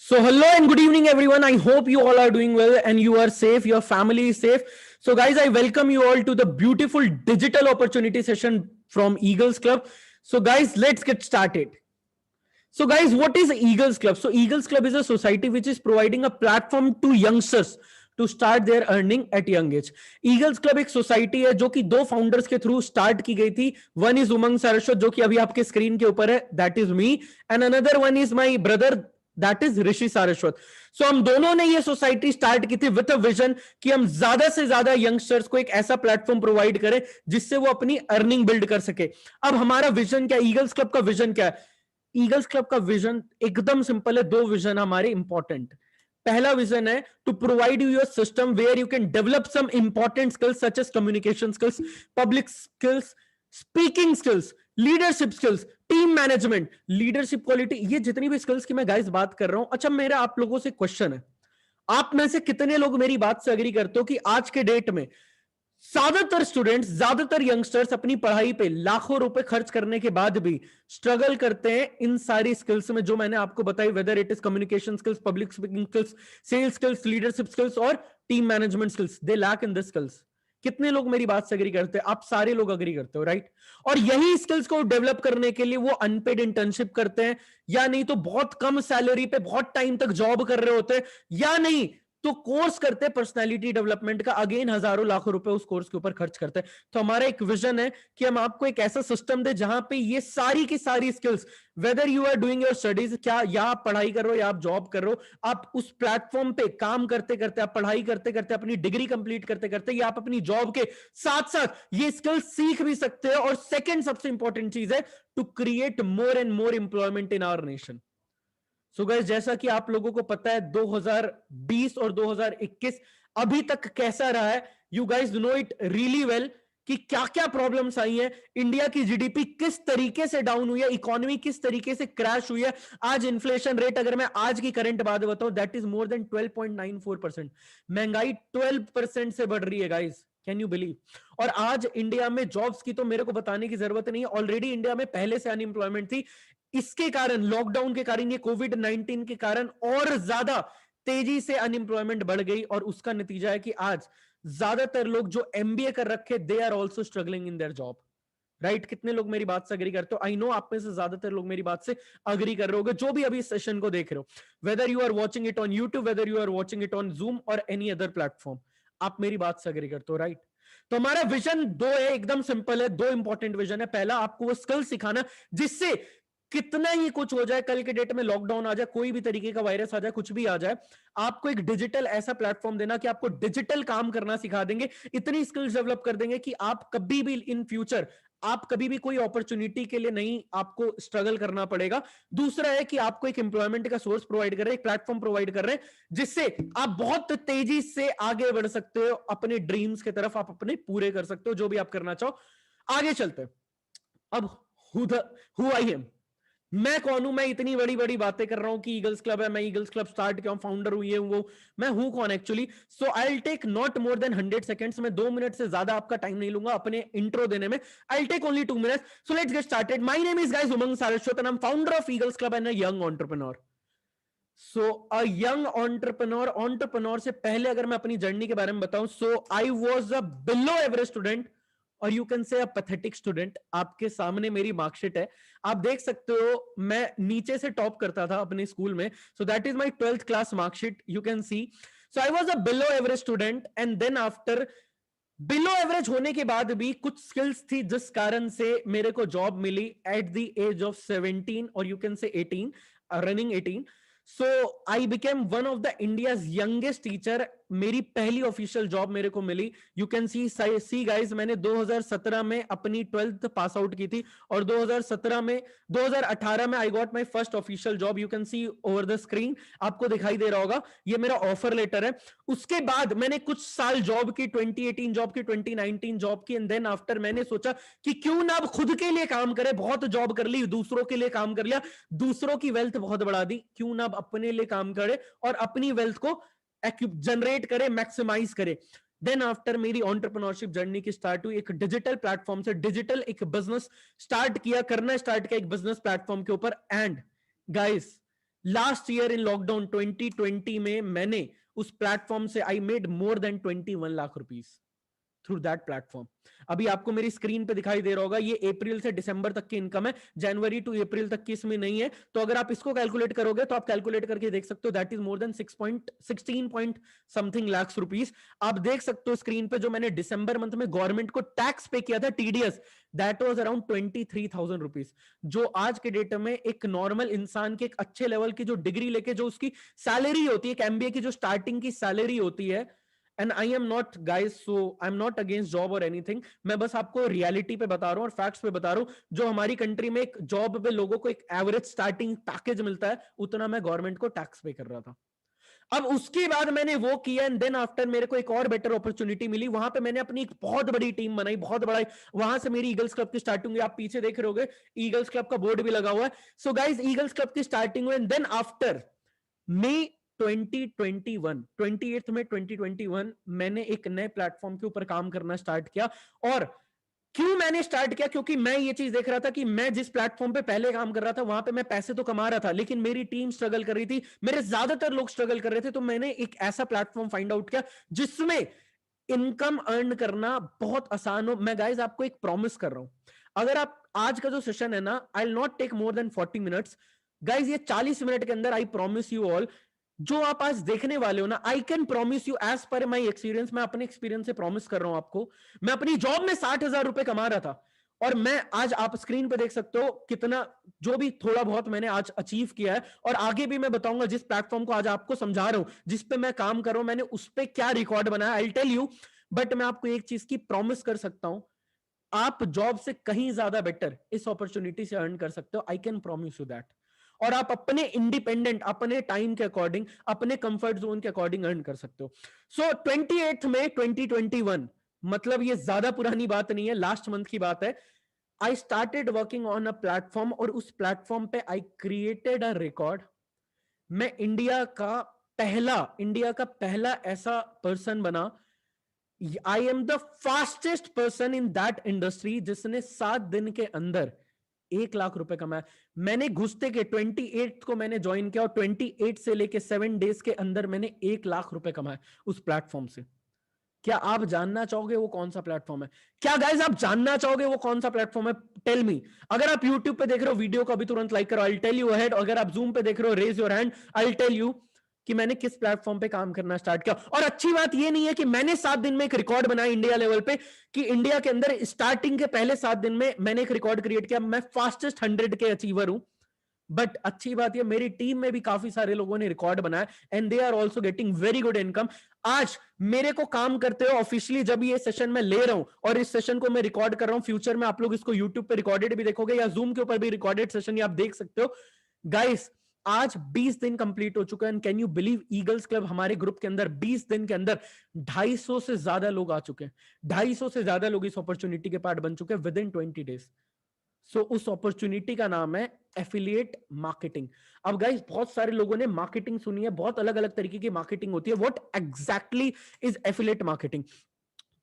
So, hello and good evening, everyone. I hope you all are doing well and you are safe, your family is safe. So, guys, I welcome you all to the beautiful digital opportunity session from Eagles Club. So, guys, let's get started. So, guys, what is Eagles Club? So, Eagles Club is a society which is providing a platform to youngsters to start their earning at young age. Eagles club एक society है जो कि दो founders के through start की गई थी. One is उमंग सारस्वत जो कि अभी आपके स्क्रीन के ऊपर है, that is me, and another one is my brother, that is Rishi Saraswat. So हम दोनों ने ये सोसाइटी स्टार्ट की थी विद अ विजन कि हम ज्यादा से ज्यादा यंगस्टर्स को एक ऐसा प्लेटफॉर्म प्रोवाइड करें जिससे वो अपनी अर्निंग बिल्ड कर सके. अब हमारा विजन क्या, ईगल्स क्लब का विजन क्या है? ईगल्स क्लब का विजन एकदम सिंपल है. दो विजन हमारे इंपॉर्टेंट. पहला विजन है to provide you your system where you can develop some important skills such as communication skills, public skills, speaking skills, leadership skills, team management, leadership quality, ये जितनी भी skills की मैं गाइस बात कर रहा हूं. अच्छा, मेरा आप लोगों से क्वेश्चन है, आप में से कितने लोग मेरी बात से अग्री करते हो कि आज के डेट में ज्यादातर स्टूडेंट्स, ज्यादातर यंगस्टर्स अपनी पढ़ाई पे लाखों रुपए खर्च करने के बाद भी स्ट्रगल करते हैं इन सारी स्किल्स में जो मैंने आपको बताई, whether it is communication skills, public speaking skills, sales skills, leadership skills और team management skills. They lack in this skills. कितने लोग मेरी बात से अग्री करते हैं? आप सारे लोग अग्री करते हो, राइट? और यही स्किल्स को डेवलप करने के लिए वो अनपेड इंटर्नशिप करते हैं, या नहीं तो बहुत कम सैलरी पे बहुत टाइम तक जॉब कर रहे होते हैं, या नहीं तो कोर्स करते हैं पर्सनालिटी डेवलपमेंट का, अगेन हजारों लाखों रुपए उस कोर्स के ऊपर खर्च करते हैं. तो हमारा एक विजन है कि हम आपको एक ऐसा सिस्टम दे जहां पे ये सारी की सारी skills, whether you are doing your studies, क्या या आप पढ़ाई कर रहे हो या आप जॉब कर रहे हो, आप उस प्लेटफॉर्म पे काम करते करते, आप पढ़ाई करते करते, अपनी डिग्री कंप्लीट करते करते, या आप अपनी जॉब के साथ साथ ये स्किल्स सीख भी सकते हो. और सेकेंड सबसे इंपॉर्टेंट चीज है to create more and more employment in our nation. So guys, जैसा कि आप लोगों को पता है 2020 और 2021 अभी तक कैसा रहा है, you guys know it really well कि क्या क्या प्रॉब्लम्स आई हैं. इंडिया की जीडीपी किस तरीके से डाउन हुई है, इकोनॉमी किस तरीके से क्रैश हुई है. आज इन्फ्लेशन रेट, अगर मैं आज की करंट बात बताऊं, दैट इज मोर देन 12.94%. महंगाई 12% से बढ़ रही है गाइस, कैन यू बिलीव? और आज इंडिया में जॉब्स की तो मेरे को बताने की जरूरत नहीं है, ऑलरेडी इंडिया में पहले से अनएम्प्लॉयमेंट थी. इसके कारण, लॉकडाउन के कारण, ये कोविड-19 के कारण और ज्यादा तेजी से अनएम्प्लॉयमेंट बढ़ गई. और उसका नतीजा है कि आज ज्यादातर लोग जो एमबीए कर रखे, they are also struggling in their job, right? कितने लोग मेरी बात से अग्री करते हो? आई नो आप में से ज्यादातर लोग मेरी बात से अग्री कर रहे होगे जो भी अभी इस सेशन को देख रहे हो, whether you are watching it on YouTube, whether you are watching it on Zoom और एनी अदर प्लेटफॉर्म, आप मेरी बात से अग्री करते हो, राइट? तो हमारा विजन दो है, एकदम सिंपल है. दो इंपॉर्टेंट विजन है. पहला, आपको वो स्किल सिखाना जिससे कितना ही कुछ हो जाए, कल के डेट में लॉकडाउन आ जाए, कोई भी तरीके का वायरस आ जाए, कुछ भी आ जाए, आपको एक डिजिटल ऐसा प्लेटफॉर्म देना कि आपको डिजिटल काम करना सिखा देंगे, इतनी स्किल्स डेवलप कर देंगे कि आप कभी भी इन फ्यूचर, आप कभी भी कोई अपॉर्चुनिटी के लिए नहीं आपको स्ट्रगल करना पड़ेगा. दूसरा है कि आपको एक एम्प्लॉयमेंट का सोर्स प्रोवाइड कर रहे हैं, एक प्लेटफॉर्म प्रोवाइड कर रहे हैं जिससे आप बहुत तेजी से आगे बढ़ सकते हो अपने ड्रीम्स की तरफ, आप अपने पूरे कर सकते हो जो भी आप करना चाहो. आगे चलते हैं. अब हु आई एम, मैं कौन हूं? मैं इतनी बड़ी बड़ी बातें कर रहा हूं कि ईगल्स क्लब है, मैं ईगल्स क्लब स्टार्ट किया हूं, फाउंडर हुई है वो, मैं हूं कौन actually? So I will take not more than 100 seconds. मैं 2 मिनट से ज्यादा आपका टाइम नहीं लूंगा अपने इंट्रो देने में. I will take only 2 minutes. So let's get started. My name is guys Umang Saraswat and I am founder of Eagles Club and a young entrepreneur. So a young entrepreneur, entrepreneur से पहले अगर मैं अपनी जर्नी के बारे में बताऊं, so I was a below average student और you can say a pathetic student. आपके सामने मेरी मार्कशीट है, आप देख सकते हो. मैं नीचे से टॉप करता था अपने स्कूल में. So that is my 12th class marksheet, you can see. So I was a below average student and then after below average होने के बाद भी कुछ स्किल्स थी जिस कारण से मेरे को जॉब मिली एट द एज ऑफ 17 और you can say 18, running 18. So I became one of the India's youngest teacher. मेरी पहली ऑफिशियल जॉब मेरे को मिली. यू कैन सी गाइस, मैंने 2017 में अपनी 12th पास आउट की थी और 2018 में I got my first official job. You can C over the screen, आपको दिखाई दे रहा होगा, ये मेरा ऑफर लेटर है. उसके बाद मैंने कुछ साल जॉब की, 2018 जॉब की, 2019 जॉब की, एंड देन आफ्टर मैंने सोचा कि क्यों ना अब खुद के लिए काम करे. बहुत जॉब कर ली, दूसरों के लिए काम कर लिया, दूसरों की वेल्थ बहुत बढ़ा दी, क्यों ना अब अपने लिए काम करे और अपनी वेल्थ को जनरेट करे, मैक्सिमाइज करे. देन आफ्टर मेरी एंटरप्रेन्योरशिप जर्नी की स्टार्ट हुई. एक डिजिटल प्लेटफॉर्म से डिजिटल एक बिजनेस स्टार्ट किया, करना स्टार्ट किया एक बिजनेस प्लेटफॉर्म के ऊपर. And guys, last year in lockdown 2020 में मैंने उस प्लेटफॉर्म से I made more then 21 lakh rupees through that platform. अभी आपको मेरी स्क्रीन पे दिखाई दे रहा होगा, ये अप्रैल से दिसंबर तक की इनकम है, जनवरी टू अप्रैल तक की इसमें नहीं है। तो अगर आप इसको कैलकुलेट करोगे तो आप कैलकुलेट करके देख सकते हो, that is more than 16 point something lakh rupees. आप देख सकते हो स्क्रीन पे जो मैंने दिसंबर मंथ में गवर्नमेंट को टैक्स पे किया था, TDS, that was around 23,000 rupees, जो आज के डेट में एक नॉर्मल इंसान के एक अच्छे लेवल की जो डिग्री लेके जो उसकी सैलरी होती है, एक एमबीए की जो स्टार्टिंग की सैलरी होती है। And I am not guys, so I am not against job और एनीथिंग, मैं बस आपको रियलिटी पे बता रहा हूं और फैक्ट्स पे बता रहा हूं। जो हमारी कंट्री में एक जॉब पे लोगों को एक एवरेज स्टार्टिंग पैकेज मिलता है, उतना मैं गवर्नमेंट को टैक्स पे कर रहा था। अब उसके बाद मैंने वो किया एंड देन आफ्टर मेरे को एक और बेटर अपॉर्चुनिटी मिली, वहां पे मैंने अपनी एक बहुत बड़ी टीम बनाई, बहुत बड़ा। वहां से मेरी ईगल्स क्लब की स्टार्टिंग हुई, आप पीछे देख रहे होगे ईगल्स क्लब का बोर्ड भी लगा हुआ है। सो गाइस, ईगल्स क्लब की स्टार्टिंग हुई एंड देन आफ्टर मई 2021, 28 में 2021 मैंने एक नए प्लेटफॉर्म के ऊपर काम करना स्टार्ट किया। और क्यों मैंने स्टार्ट किया? क्योंकि मैं ये चीज देख रहा था कि मैं जिस प्लेटफॉर्म पे पहले काम कर रहा था वहां पे मैं पैसे तो कमा रहा था, लेकिन मेरी टीम स्ट्रगल कर रही थी, मेरे ज्यादातर लोग स्ट्रगल कर रहे थे। तो मैंने एक ऐसा प्लेटफॉर्म फाइंड आउट किया जिसमें इनकम अर्न करना बहुत आसान हो। मैं गाइस आपको एक प्रॉमिस कर रहा हूं, अगर आप आज का जो सेशन है ना, I will not take more than 40 minutes guys, ये 40 मिनट के अंदर आई प्रॉमिस यू ऑल, जो आप आज देखने वाले हो ना, I can promise you as per my experience, मैं अपने एक्सपीरियंस से प्रॉमिस कर रहा हूं आपको। मैं अपनी जॉब में 60,000 रुपए कमा रहा था और मैं आज, आप स्क्रीन पे देख सकते हो कितना, जो भी थोड़ा बहुत मैंने आज अचीव किया है। और आगे भी मैं बताऊंगा, जिस प्लेटफॉर्म को आज आपको समझा रहा हूं, जिस पे मैं काम कर रहा हूं, मैंने उस पे क्या रिकॉर्ड बनाया, आई टेल यू। बट मैं आपको एक चीज की प्रॉमिस कर सकता हूं, आप जॉब से कहीं ज्यादा बेटर इस अपॉर्चुनिटी से अर्न कर सकते हो, I can promise you that. और आप अपने इंडिपेंडेंट, अपने टाइम के अकॉर्डिंग, अपने कंफर्ट जोन के अकॉर्डिंग अर्न कर सकते हो। सो 28 में 2021, मतलब ये ज्यादा पुरानी बात नहीं है, लास्ट मंथ की बात है। I started working on a platform और उस प्लेटफॉर्म पे आई क्रिएटेड अ रिकॉर्ड। मैं इंडिया का पहला ऐसा पर्सन बना, I am the fastest person in that industry जिसने 7 दिन के अंदर 1 लाख रुपए कमाया। मैंने घुसते के 28 को मैंने ज्वाइन किया और 28 से लेके 7 डेज के अंदर मैंने 1 लाख रुपए कमाए उस प्लेटफॉर्म से। क्या आप जानना चाहोगे वो कौन सा प्लेटफॉर्म है? क्या गाइस आप जानना चाहोगे वो कौन सा प्लेटफॉर्म है? Tell me. अगर आप यूट्यूब पे देख रहे हो, वीडियो को अभी तुरंत लाइक करो, आई टेल यू अहेड। अगर आप जूम पे देख रहे हो, raise your hand, I tell you कि मैंने किस प्लेटफॉर्म पे काम करना स्टार्ट किया। और अच्छी बात ये नहीं है कि मैंने 7 दिन में एक रिकॉर्ड बनाया इंडिया लेवल पे, कि इंडिया के अंदर स्टार्टिंग के पहले 7 दिन में मैंने एक रिकॉर्ड क्रिएट किया, मैं फास्टेस्ट 100 के अचीवर हूं। बट अच्छी बात यह, मेरी टीम में भी काफी सारे लोगों ने रिकॉर्ड बनाया and they are also getting very good income. आज मेरे को काम करते हो ऑफिशियली, जब ये सेशन मैं ले रहा हूं और इस सेशन को मैं रिकॉर्ड कर रहा हूं, फ्यूचर में आप लोग इसको यूट्यूब पे रिकॉर्डेड भी देखोगे या जूम के ऊपर भी रिकॉर्डेड सेशन आप देख सकते हो। गाइस आज 20 दिन कंप्लीट हो चुका है and can you believe, eagles club हमारे ग्रुप के अंदर 20 दिन के अंदर 250 से ज्यादा लोग आ चुके हैं। 250 से ज्यादा लोग इस अपॉर्चुनिटी के पार्ट बन चुके हैं विद इन 20 डेज। सो उस अपॉर्चुनिटी का नाम है एफिलिएट मार्केटिंग। अब गाइस बहुत सारे लोगों ने मार्केटिंग सुनी है, बहुत अलग अलग तरीके की मार्केटिंग होती है। What exactly is affiliate marketing?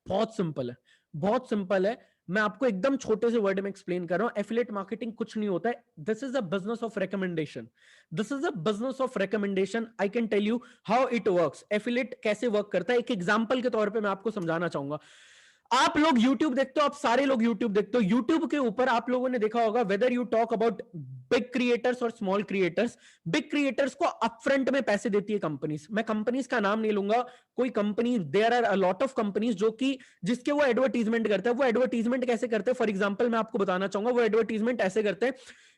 बहुत सिंपल है, बहुत सिंपल है। मैं आपको एकदम छोटे से वर्ड में एक्सप्लेन कर रहा हूं। एफिलिएट मार्केटिंग कुछ नहीं होता है, this is a business of recommendation. This is a business of recommendation. I can tell you how it works. Affiliate कैसे वर्क करता है, एक एग्जांपल के तौर पे मैं आपको समझाना चाहूंगा। आप लोग YouTube देखते हो, आप सारे लोग YouTube देखते हो। YouTube के ऊपर आप लोगों ने देखा होगा, whether you talk about big creators और स्मॉल क्रिएटर्स, बिग क्रिएटर्स को अपफ्रंट में पैसे देती है कंपनीज। मैं कंपनीज का नाम नहीं लूंगा, कोई company, there are a lot of companies जो कि जिसके वो एडवर्टीजमेंट करते हैं। वो एडवर्टीजमेंट कैसे करते हैं, फॉर एग्जांपल मैं आपको बताना चाहूंगा। वो एडवर्टीजमेंट ऐसे करते हैं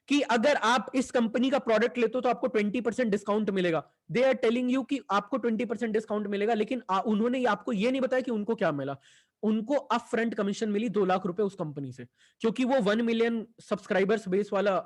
कि अगर आप इस कंपनी का प्रोडक्ट लेते हो तो आपको 20% डिस्काउंट मिलेगा। दे आर टेलिंग यू कि आपको 20% डिस्काउंट मिलेगा, लेकिन उन्होंने आपको ये नहीं बताया कि उनको क्या मिला। उनको अप फ्रंट कमीशन मिली 2 लाख रुपए उस कंपनी से, क्योंकि वो 1 मिलियन सब्सक्राइबर्स बेस वाला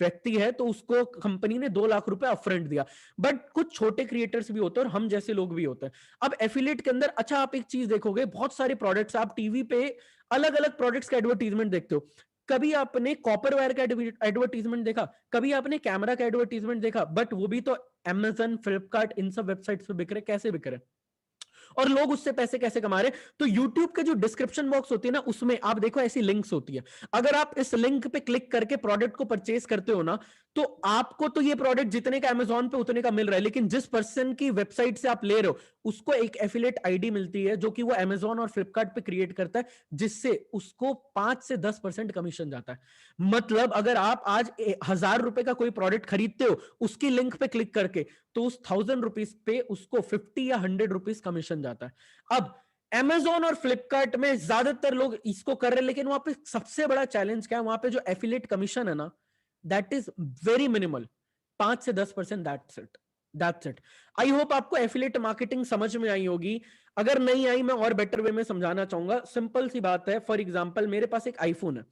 व्यक्ति है, तो उसको कंपनी ने 2 लाख रुपए अपफ्रंट दिया। बट कुछ छोटे क्रिएटर्स भी होते हैं और हम जैसे लोग भी होते हैं। अब एफिलिएट के अंदर, अच्छा आप एक चीज देखोगे, बहुत सारे प्रोडक्ट्स आप टीवी पे अलग अलग प्रोडक्ट्स का एडवर्टीजमेंट देखते हो। कभी आपने कॉपर वायर का एडवर्टीजमेंट देखा, कभी आपने कैमरा का एडवर्टीजमेंट देखा, बट वो भी तो Amazon, फ्लिपकार्ट, इन सब वेबसाइट्स पे बिक रहे। कैसे बिक रहे? और लोग उससे पैसे कैसे कमा रहे हैं। तो यूट्यूब के जो डिस्क्रिप्शन बॉक्स होती है ना, उसमें आप देखो ऐसी लिंक्स होती है। अगर आप इस लिंक पे क्लिक करके प्रोडक्ट को परचेज करते हो ना, तो आपको तो ये प्रोडक्ट जितने का अमेजोन पे उतने का मिल रहा है, लेकिन जिस पर्सन की वेबसाइट से आप ले रहे हो उसको एक एफिलिएट आईडी मिलती है जो कि वो अमेजोन और फ्लिपकार्ट पे क्रिएट करता है, जिससे उसको 5 से 10% कमीशन जाता है। मतलब अगर आप आज 1,000 रुपए का कोई प्रोडक्ट खरीदते हो उसकी लिंक पे क्लिक करके, तो उस 1,000 रुपीज पे उसको 50 या 100 रुपीज कमीशन जाता है। अब Amazon और फ्लिपकार्ट में ज्यादातर लोग इसको कर रहे हैं, लेकिन वहां पे सबसे बड़ा चैलेंज क्या है, वहां पे जो एफिलिएट कमीशन है ना, दैट इज वेरी मिनिमल, 5 से 10%। That's it. आई होप आपको एफिलिएट मार्केटिंग समझ में आई होगी। अगर नहीं आई, मैं और बेटर वे में समझाना चाहूंगा। सिंपल सी बात है, फॉर एग्जाम्पल मेरे पास एक आईफोन है,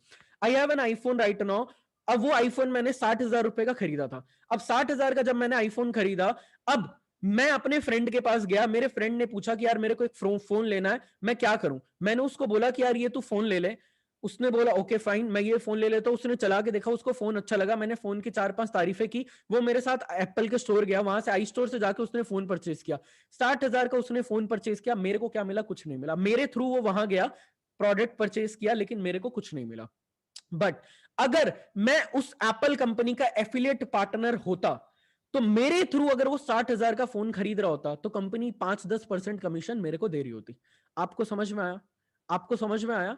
I have an iPhone right now. अब वो आईफोन मैंने 60,000 रुपए का खरीदा था। अब 60,000 का जब मैंने आईफोन खरीदा, अब मैं अपने फ्रेंड के पास गया, मेरे फ्रेंड ने पूछा कि यार मेरे को एक फोन लेना है, मैं क्या करूं। मैंने उसको बोला कि यार ये तू फोन ले ले। उसने बोला ओके फाइन, मैं ये फोन ले लेता हूं। उसने चला के देखा, उसको फोन अच्छा लगा, मैंने फोन की 4-5 तारीफें की। वो मेरे साथ एप्पल के स्टोर गया, वहां से आई स्टोर से जाके उसने फोन परचेज किया। 60,000 का उसने फोन परचेज किया। मेरे को क्या मिला? कुछ नहीं मिला। मेरे थ्रू वो वहां गया, प्रोडक्ट परचेज किया, लेकिन मेरे को कुछ नहीं मिला। बट अगर मैं उस एप्पल कंपनी का एफिलिएट पार्टनर होता, तो मेरे थ्रू अगर वो 60,000 का फोन खरीद रहा होता, तो कंपनी 5-10% कमीशन मेरे को दे रही होती। आपको समझ में आया? आपको समझ में आया?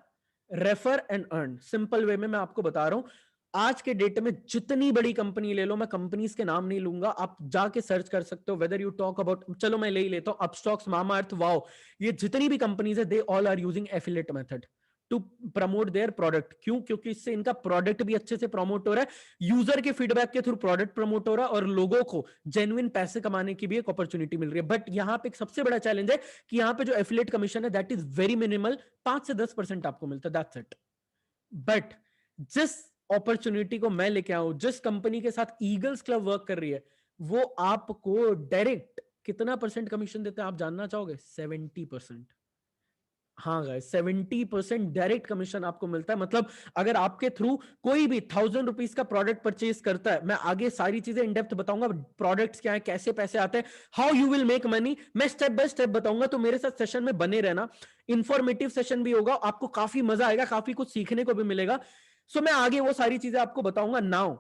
Refer and earn, simple way में मैं आपको बता रहा हूं। आज के डेट में जितनी बड़ी कंपनी ले लो, मैं कंपनीज के नाम नहीं लूंगा, आप जाके सर्च कर सकते हो। वेदर यू टॉक अबाउट, चलो मैं ले ही लेता हूं, अपस्टॉक्स, मामाअर्थ, वाओ, ये जितनी भी कंपनीज है, they all are using affiliate method to promote their product. क्यों? क्योंकि इससे इनका प्रोडक्ट भी अच्छे से प्रमोट हो रहा है, यूजर के फीडबैक के थ्रू प्रोडक्ट प्रमोट हो रहा है, और लोगों को जेन्युइन पैसे कमाने की भी एक अपॉर्चुनिटी मिल रही है। बट यहां पे एक सबसे बड़ा चैलेंज है कि यहां पे जो एफिलिएट कमीशन है दैट इज वेरी मिनिमल, 5 से 10% आपको मिलता है, दैट्स इट। बट जिस अपॉर्चुनिटी को मैं लेके आऊं, जिस कंपनी के साथ ईगल्स क्लब वर्क कर रही है, वो आपको डायरेक्ट कितना परसेंट कमीशन देते हैं आप जानना चाहोगे? 70%। हाँ गाइस, 70% डायरेक्ट कमीशन आपको मिलता है। मतलब अगर आपके थ्रू कोई भी 1,000 रुपीज का प्रोडक्ट परचेज करता है, मैं आगे सारी चीजें इन डेप्थ बताऊंगा, प्रोडक्ट्स क्या है, कैसे पैसे आते हैं, how you will make money, मैं स्टेप बाय स्टेप बताऊंगा। तो मेरे साथ सेशन में बने रहना, इंफॉर्मेटिव सेशन भी होगा, आपको काफी मजा आएगा, काफी कुछ सीखने को भी मिलेगा। सो मैं आगे वो सारी चीजें आपको बताऊंगा नाउ।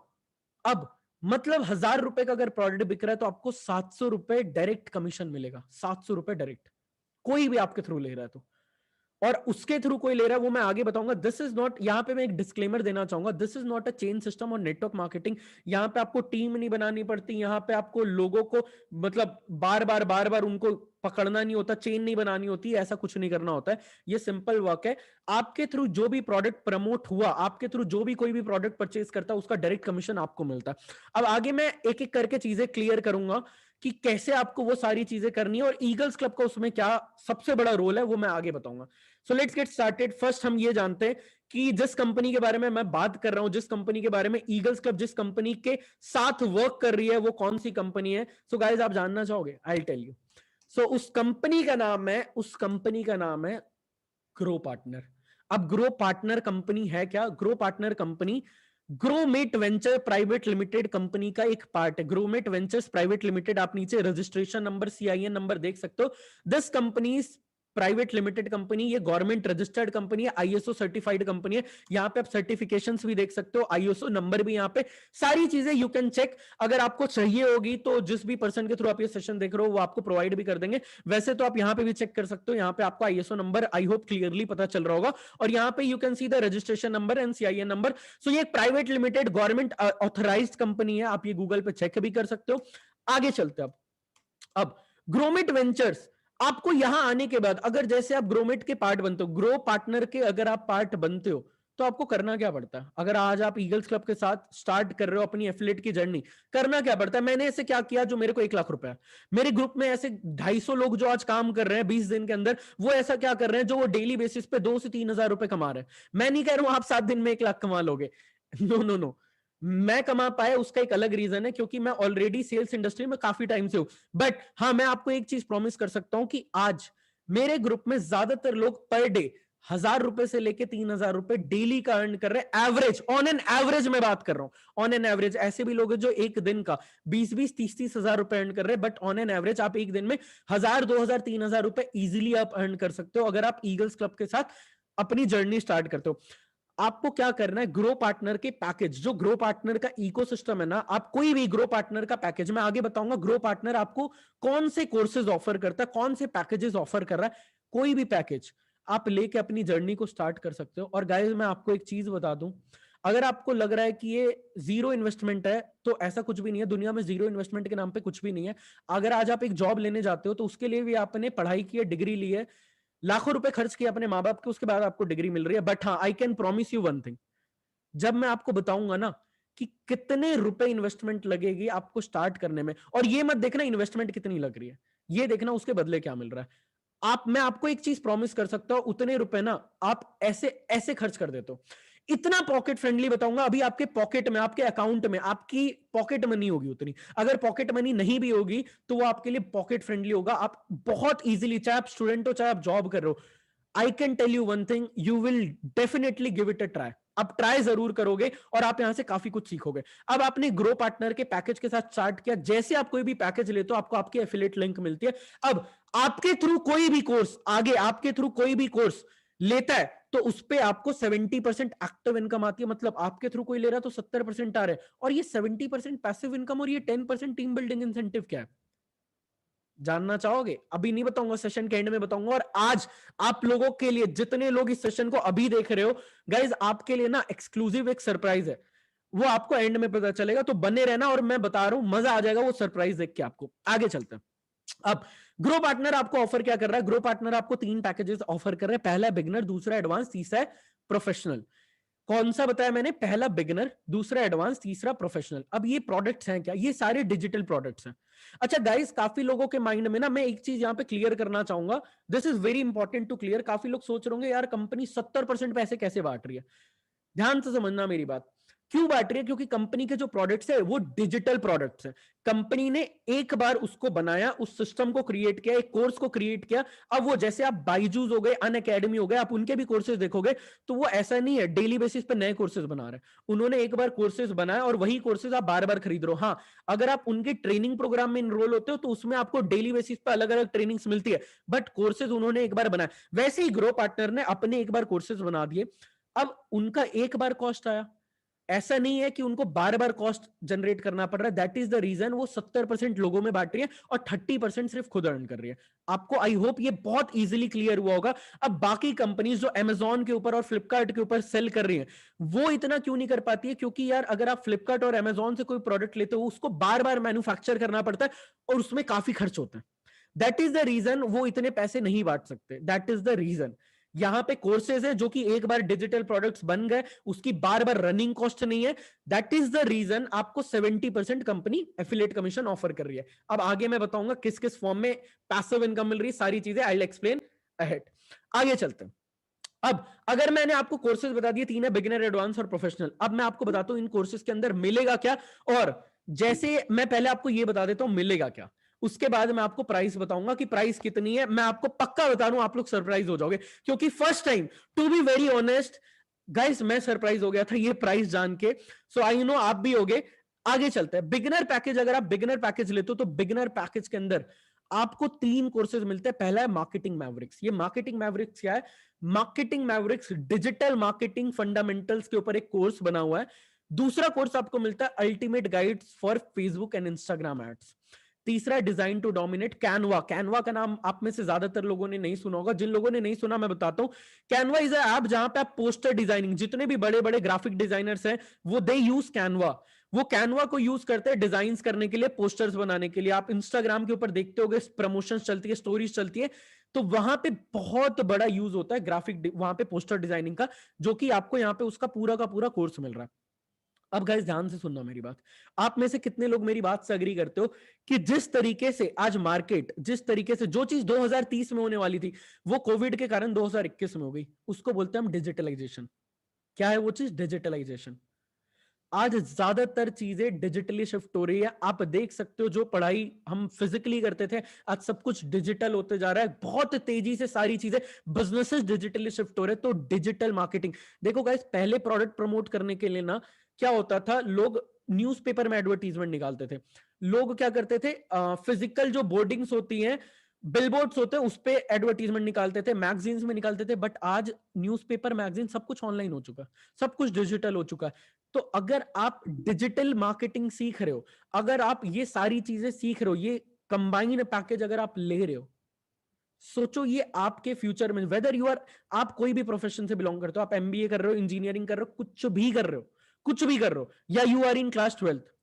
अब मतलब 1,000 रुपए का अगर प्रोडक्ट बिक रहा है, तो आपको 700 रुपए डायरेक्ट कमीशन मिलेगा, 700 रुपए डायरेक्ट, कोई भी आपके थ्रू ले रहा है तो। और उसके थ्रू कोई ले रहा है वो मैं आगे बताऊंगा। दिस इज नॉट, यहां पे मैं एक डिस्क्लेमर देना चाहूंगा, this is not a chain system और नेटवर्क मार्केटिंग। यहां पे आपको टीम नहीं बनानी पड़ती, यहां पे आपको लोगों को मतलब बार बार उनको पकड़ना नहीं होता, चेन नहीं बनानी होती, ऐसा कुछ नहीं करना होता है। ये सिंपल वर्क है। आपके थ्रू जो भी प्रोडक्ट प्रमोट हुआ, आपके थ्रू जो भी कोई भी प्रोडक्ट परचेज करता है, उसका डायरेक्ट कमीशन आपको मिलता है। अब आगे मैं एक एक करके चीजें क्लियर करूंगा कि कैसे आपको वो सारी चीजें करनी है, और ईगल्स क्लब का उसमें क्या सबसे बड़ा रोल है वो मैं आगे बताऊंगा। सो लेट्स गेट स्टार्टेड। फर्स्ट हम ये जानते हैं कि जिस कंपनी के बारे में मैं बात कर रहा हूं, जिस कंपनी के बारे में ईगल्स क्लब जिस कंपनी के साथ वर्क कर रही है, वो कौन सी कंपनी है? सो गाइस आप जानना चाहोगे? I will tell you. So उस कंपनी का नाम है, उस कंपनी का नाम है ग्रो पार्टनर। अब ग्रो पार्टनर कंपनी है क्या? Grow partner company grommet venture private limited company का एक पार्ट है। ग्रोमेट वेंचर्स प्राइवेट लिमिटेड, आप नीचे रजिस्ट्रेशन नंबर, सीआईएन नंबर देख सकते हो। This company private limited company, ये गवर्नमेंट रजिस्टर्ड कंपनी है, आईएसओ सर्टिफाइड कंपनी है। यहां पे आप सर्टिफिकेशंस भी देख सकते हो, आईएसओ नंबर भी यहां पे, सारी चीजें यू कैन चेक। अगर आपको चाहिए होगी तो जिस भी पर्सन के थ्रू आप ये सेशन देख रहे हो वो आपको प्रोवाइड भी कर देंगे। वैसे तो आप यहां पे भी चेक कर सकते हो, यहां पे आपको ISO number I hope clearly पता चल रहा होगा, और यहां पे you can see the registration number and CIN number. So ये private limited government authorized company है, आप ये गूगल पे चेक भी कर सकते हो। आगे चलते हैं अब ग्रोमेट वेंचर्स, आपको यहां आने के बाद अगर जैसे आप ग्रोमेट के पार्ट बनते हो, ग्रो पार्टनर के अगर आप पार्ट बनते हो, तो आपको करना क्या पड़ता है? अगर आज आप ईगल्स क्लब के साथ स्टार्ट कर रहे हो अपनी एफिलिएट की जर्नी, करना क्या पड़ता है? मैंने ऐसे क्या किया, जो मेरे को 1,00,000 रुपए है, मेरे ग्रुप में ऐसे 250 लोग जो आज काम कर रहे हैं 20 दिन के अंदर, वो ऐसा क्या कर रहे हैं जो वो डेली बेसिस पे 2 से 3 हजार रुपए कमा रहे हैं। मैं नहीं कह रहा हूं आप 7 दिन में 1,00,000 कमा लोगे, नो नो नो। मैं कमा पाया उसका एक अलग रीजन है, क्योंकि मैं ऑलरेडी सेल्स इंडस्ट्री में काफी टाइम से हूं। बट हाँ, मैं आपको एक चीज प्रॉमिस कर सकता हूं कि आज मेरे ग्रुप में ज्यादातर लोग पर डे ₹1000 से लेके ₹3000 डेली का अर्न कर रहे हैं, एवरेज, ऑन एन एवरेज मैं बात कर रहा हूं, ऑन एन एवरेज। ऐसे भी लोग हैं जो एक दिन का 20-20, 30-30 हजार रुपए अर्न कर रहे हैं, बट ऑन एन एवरेज आप एक दिन में 1000, 2000, 3000 रुपए इजीली आप अर्न कर सकते हो अगर आप ईगल्स क्लब के साथ अपनी जर्नी स्टार्ट करते हो। आपको क्या करना है, ग्रो पार्टनर के पैकेज, जो ग्रो पार्टनर का इकोसिस्टम है ना, आप कोई भी ग्रो पार्टनर का पैकेज, मैं आगे बताऊंगा ग्रो पार्टनर आपको कौन से कोर्सेज ऑफर करता है, कौन से पैकेजेस ऑफर कर रहा है, कोई भी पैकेज आप लेके अपनी जर्नी को स्टार्ट कर सकते हो। और गाइस मैं आपको एक चीज बता दूं, अगर आपको लग रहा है कि ये जीरो इन्वेस्टमेंट है, तो ऐसा कुछ भी नहीं है, दुनिया में जीरो इन्वेस्टमेंट के नाम पे कुछ भी नहीं है। अगर आज आप एक जॉब लेने जाते हो तो उसके लिए भी आपने पढ़ाई की है, डिग्री ली है, लाखों रुपए खर्च किए अपने माँ बाप के, उसके बाद आपको डिग्री मिल रही है। बट हाँ, आई can promise you one thing, जब मैं आपको बताऊंगा ना कि कितने रुपए इन्वेस्टमेंट लगेगी आपको स्टार्ट करने में, और ये मत देखना इन्वेस्टमेंट कितनी लग रही है, ये देखना उसके बदले क्या मिल रहा है। मैं आपको एक चीज प्रॉमिस कर सकता हूं, उतने रुपए ना आप ऐसे ऐसे खर्च कर देते हो, इतना पॉकेट फ्रेंडली बताऊंगा। अभी आपके पॉकेट में, आपके अकाउंट में आपकी पॉकेट मनी होगी उतनी, अगर पॉकेट मनी नहीं भी होगी तो वो आपके लिए पॉकेट फ्रेंडली होगा। आप बहुत इजीली, चाहे आप स्टूडेंट हो चाहे आप जॉब कर रहे हो, I can tell you one thing, you will definitely give it a try. आप ट्राई जरूर करोगे और आप यहां से काफी कुछ सीखोगे। अब आपने ग्रो पार्टनर के पैकेज के साथ स्टार्ट किया, जैसे आप कोई भी पैकेज लेते हो आपको आपकी एफिलिएट लिंक मिलती है। अब आपके थ्रू कोई भी कोर्स, आगे आपके थ्रू कोई भी कोर्स लेता है तो उस पे आपको 70% एक्टिव इनकम आती है, मतलब आपके थ्रू कोई ले रहा है तो 70% आ रहे हैं, और ये 70% पैसिव इनकम और ये 10% टीम बिल्डिंग इंसेंटिव क्या है, जानना चाहोगे? अभी नहीं बताऊंगा, सेशन के एंड में बताऊंगा। और आज आप लोगों के लिए, जितने लोग इस सेशन को अभी देख रहे हो गाइज, आपके लिए ना एक्सक्लूसिव एक सरप्राइज है, वो आपको एंड में पता चलेगा, तो बने रहना। और मैं बता रहा हूं मजा आ जाएगा वो सरप्राइज देख के आपको। आगे चलते हैं। अब ग्रो पार्टनर आपको ऑफर क्या कर रहा है, ग्रो पार्टनर आपको 3 पैकेजेस ऑफर कर रहे हैं, पहला है बिगिनर, दूसरा एडवांस, तीसरा है प्रोफेशनल। कौन सा बताया मैंने, पहला बिगिनर, दूसरा एडवांस, तीसरा प्रोफेशनल। अब ये प्रोडक्ट्स हैं क्या, ये सारे डिजिटल प्रोडक्ट्स हैं। अच्छा गाइस, काफी लोगों के माइंड में ना, मैं एक चीज यहां पे क्लियर करना चाहूंगा, this is very important to clear. काफी लोग सोच रहे होंगे यार कंपनी 70% पैसे कैसे बांट रही है। ध्यान से समझना मेरी बात, क्यों बांट रही है, क्योंकि कंपनी के जो प्रोडक्ट्स है वो डिजिटल प्रोडक्ट्स हैं। कंपनी ने एक बार उसको बनाया, उस सिस्टम को क्रिएट किया, एक कोर्स को क्रिएट किया। अब वो जैसे आप बाइजूस हो गए, अन अकेडमी हो गए, आप उनके भी कोर्सेज देखोगे तो वो ऐसा नहीं है डेली बेसिस पे नए कोर्सेज बना रहे हैं। उन्होंने एक बार कोर्सेज बनाया और वही कोर्सेज आप बार बार खरीद रहे हो। हाँ, अगर आप उनके ट्रेनिंग प्रोग्राम में इनरोल होते हो तो उसमें आपको डेली बेसिस पे अलग अलग ट्रेनिंग्स मिलती है, बट कोर्सेज उन्होंने एक बार बनाया। वैसे ही ग्रो पार्टनर ने अपने एक बार कोर्सेज बना दिए, अब उनका एक बार कॉस्ट आया, ऐसा नहीं है कि उनको बार बार कॉस्ट जनरेट करना पड़ रहा है। दैट इज द रीजन वो 70% लोगों में बांट रही है और 30% सिर्फ खुद अर्न कर रही है। आपको आई होप ये बहुत इजीली क्लियर हुआ होगा। अब बाकी कंपनीज जो अमेजॉन के ऊपर और फ्लिपकार्ट के ऊपर सेल कर रही हैं, वो इतना क्यों नहीं कर पाती है, क्योंकि यार अगर आप फ्लिपकार्ट और अमेजॉन से कोई प्रोडक्ट लेते हो उसको बार बार मैन्युफैक्चर करना पड़ता है और उसमें काफी खर्च होता है। दैट इज द रीजन वो इतने पैसे नहीं बांट सकते। That is the reason. यहां पे कोर्सेज है जो कि एक बार डिजिटल प्रोडक्ट्स बन गए, उसकी बार बार रनिंग कॉस्ट नहीं है। दैट इज द रीजन आपको 70% कंपनी एफिलिएट कमीशन ऑफर कर रही है। अब आगे मैं बताऊंगा किस किस फॉर्म में पैसिव इनकम मिल रही है, सारी चीजें आई विल एक्सप्लेन अहेड। आगे चलते हैं। अब अगर मैंने आपको कोर्सेज बता दिए, 3 है, बिगिनर, एडवांस और प्रोफेशनल। अब मैं आपको बताता हूं इन कोर्सेज के अंदर मिलेगा क्या, और जैसे मैं पहले आपको यह बता देता हूं मिलेगा क्या, उसके बाद मैं आपको प्राइस बताऊंगा कि प्राइस कितनी है। मैं आपको पक्का बता दूं आप लोग सरप्राइज हो जाओगे, क्योंकि first time, to be very honest guys, मैं सरप्राइज हो गया था ये प्राइस जान के। सो आई नो आप भी होगे। आगे चलते हैं। बिगिनर पैकेज, अगर आप बिगिनर पैकेज लेते हो तो बिगिनर पैकेज के अंदर आपको 3 कोर्सेज मिलते हैं। पहला है मार्केटिंग मैवरिक्स। ये मार्केटिंग मैवरिक्स क्या है, marketing Mavericks digital marketing fundamentals के ऊपर एक कोर्स बना हुआ है। दूसरा कोर्स आपको मिलता है ultimate guides for Facebook and Instagram ads. तीसरा design to dominate, Canva. Canva का नाम आप में से ज्यादातर लोगों ने नहीं सुना होगा, जिन लोगों ने नहीं सुना मैं बताता हूं। कैनवा इज ऐप जहां पे आप पोस्टर डिजाइनिंग, जितने भी बड़े बड़े ग्राफिक डिजाइनर्स हैं वो दे यूज कैनवा। वो कैनवा को यूज करते हैं डिजाइंस करने के लिए, पोस्टर्स बनाने के लिए। आप इंस्टाग्राम के ऊपर देखते होगे प्रमोशंस चलती है, स्टोरीज चलती है, तो वहां पे बहुत बड़ा यूज होता है ग्राफिक, वहां पे पोस्टर डिजाइनिंग का, जो कि आपको यहाँ पे उसका पूरा का पूरा कोर्स मिल रहा है। अब गाइस ध्यान से सुनना मेरी बात, आप में से कितने लोग मेरी बात से अग्री करते हो कि जिस तरीके से आज मार्केट, जिस तरीके से जो चीज 2030 में होने वाली थी वो कोविड के कारण 2021 में हो गई, उसको बोलते हैं हम डिजिटलाइजेशन। क्या है वो चीज, डिजिटलाइजेशन। आज ज्यादातर चीजें डिजिटली शिफ्ट हो रही है। आप देख सकते हो जो पढ़ाई हम फिजिकली करते थे, आज सब कुछ डिजिटल होते जा रहा है। बहुत तेजी से सारी चीजें, बिजनेसेस डिजिटली शिफ्ट हो रहे हैं। तो डिजिटल मार्केटिंग, देखो गाइस, पहले प्रोडक्ट प्रमोट करने के लिए ना क्या होता था, लोग न्यूज़पेपर में एडवर्टीजमेंट निकालते थे। लोग क्या करते थे, फिजिकल जो बोर्डिंग्स होती हैं, बिलबोर्ड्स होते हैं, उस पे एडवर्टीजमेंट निकालते थे, मैगजीन्स में निकालते थे। बट आज न्यूज़पेपर, मैगजीन सब कुछ ऑनलाइन हो चुका है, सब कुछ डिजिटल हो चुका है। तो अगर आप डिजिटल मार्केटिंग सीख रहे हो, अगर आप ये सारी चीजें सीख रहे हो, ये कंबाइंड पैकेज अगर आप ले रहे हो, सोचो ये आपके फ्यूचर में, वेदर यू आर, आप कोई भी प्रोफेशन से बिलोंग करते हो, आप एमबीए कर रहे हो, इंजीनियरिंग कर रहे हो, कुछ भी कर रहे हो, कुछ भी कर रहे हो, या you are in class 12th,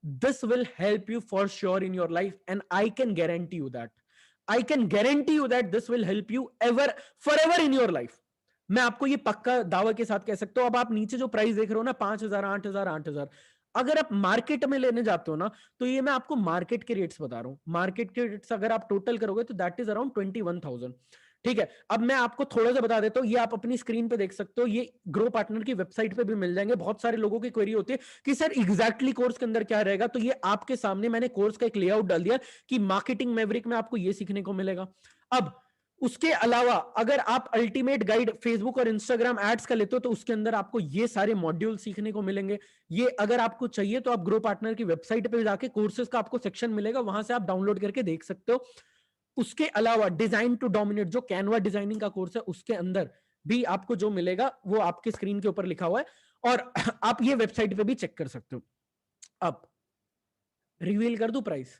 this will help you for sure in your life, and I can guarantee you that, I can guarantee you that this will help you ever, forever in your life. मैं आपको ये पक्का दावा के साथ कह सकता हूं। अब आप नीचे जो प्राइस देख रहे हो ना, 5,000, 8,000, 8,000, अगर आप मार्केट में लेने जाते हो ना, तो ये मैं आपको मार्केट के रेट्स बता रहा हूं। मार्केट के रेट्स अगर आप टोटल करोगे तो दैट इज अराउंड 21,000। ठीक है, अब मैं आपको थोड़ा सा बता देता हूं, ये आप अपनी स्क्रीन पे देख सकते हो, ये ग्रो पार्टनर की वेबसाइट पे भी मिल जाएंगे। बहुत सारे लोगों की क्वेरी होती है कि सर एग्जैक्टली कोर्स के अंदर क्या रहेगा, तो ये आपके सामने मैंने कोर्स का एक लेआउट डाल दिया कि मार्केटिंग मैवरिक में आपको ये सीखने को मिलेगा। अब उसके अलावा अगर आप अल्टीमेट गाइड फेसबुक और इंस्टाग्राम एड्स का लेते हो, तो उसके अंदर आपको ये सारे मॉड्यूल सीखने को मिलेंगे। ये अगर आपको चाहिए तो आप ग्रो पार्टनर की वेबसाइट पे जाके कोर्सेज का आपको सेक्शन मिलेगा, वहां से आप डाउनलोड करके देख सकते हो। उसके अलावा डिजाइन टू डोमिनेट जो कैनवा डिजाइनिंग का कोर्स है, उसके अंदर भी आपको जो मिलेगा वो आपके स्क्रीन के ऊपर लिखा हुआ है, और आप ये वेबसाइट पे भी चेक कर सकते हो। अब रिवील कर दू प्राइस,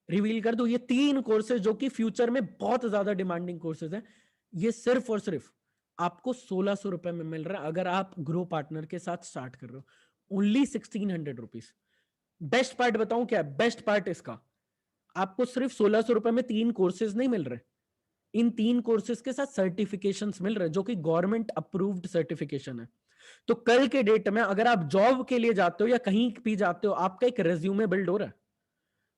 रिवील कर दू, ये 3 कोर्सेज जो कि फ्यूचर में बहुत ज्यादा डिमांडिंग कोर्सेज हैं, ये सिर्फ और सिर्फ आपको 1,600 रुपए में मिल रहा है अगर आप ग्रो पार्टनर के साथ स्टार्ट कर रहे हो। Only 1,600 rupees. बेस्ट पार्ट बताऊं क्या है, बेस्ट पार्ट इसका, आपको सिर्फ 1,600 रुपए में 3 कोर्सेज नहीं मिल रहे, इन 3 कोर्सेज के साथ सर्टिफिकेशंस मिल रहे हैं, जो कि गवर्नमेंट अप्रूव्ड सर्टिफिकेशन है। तो कल के डेट में अगर आप जॉब के लिए जाते हो या कहीं भी जाते हो, आपका एक रेज्यूमे बिल्ड हो रहा है।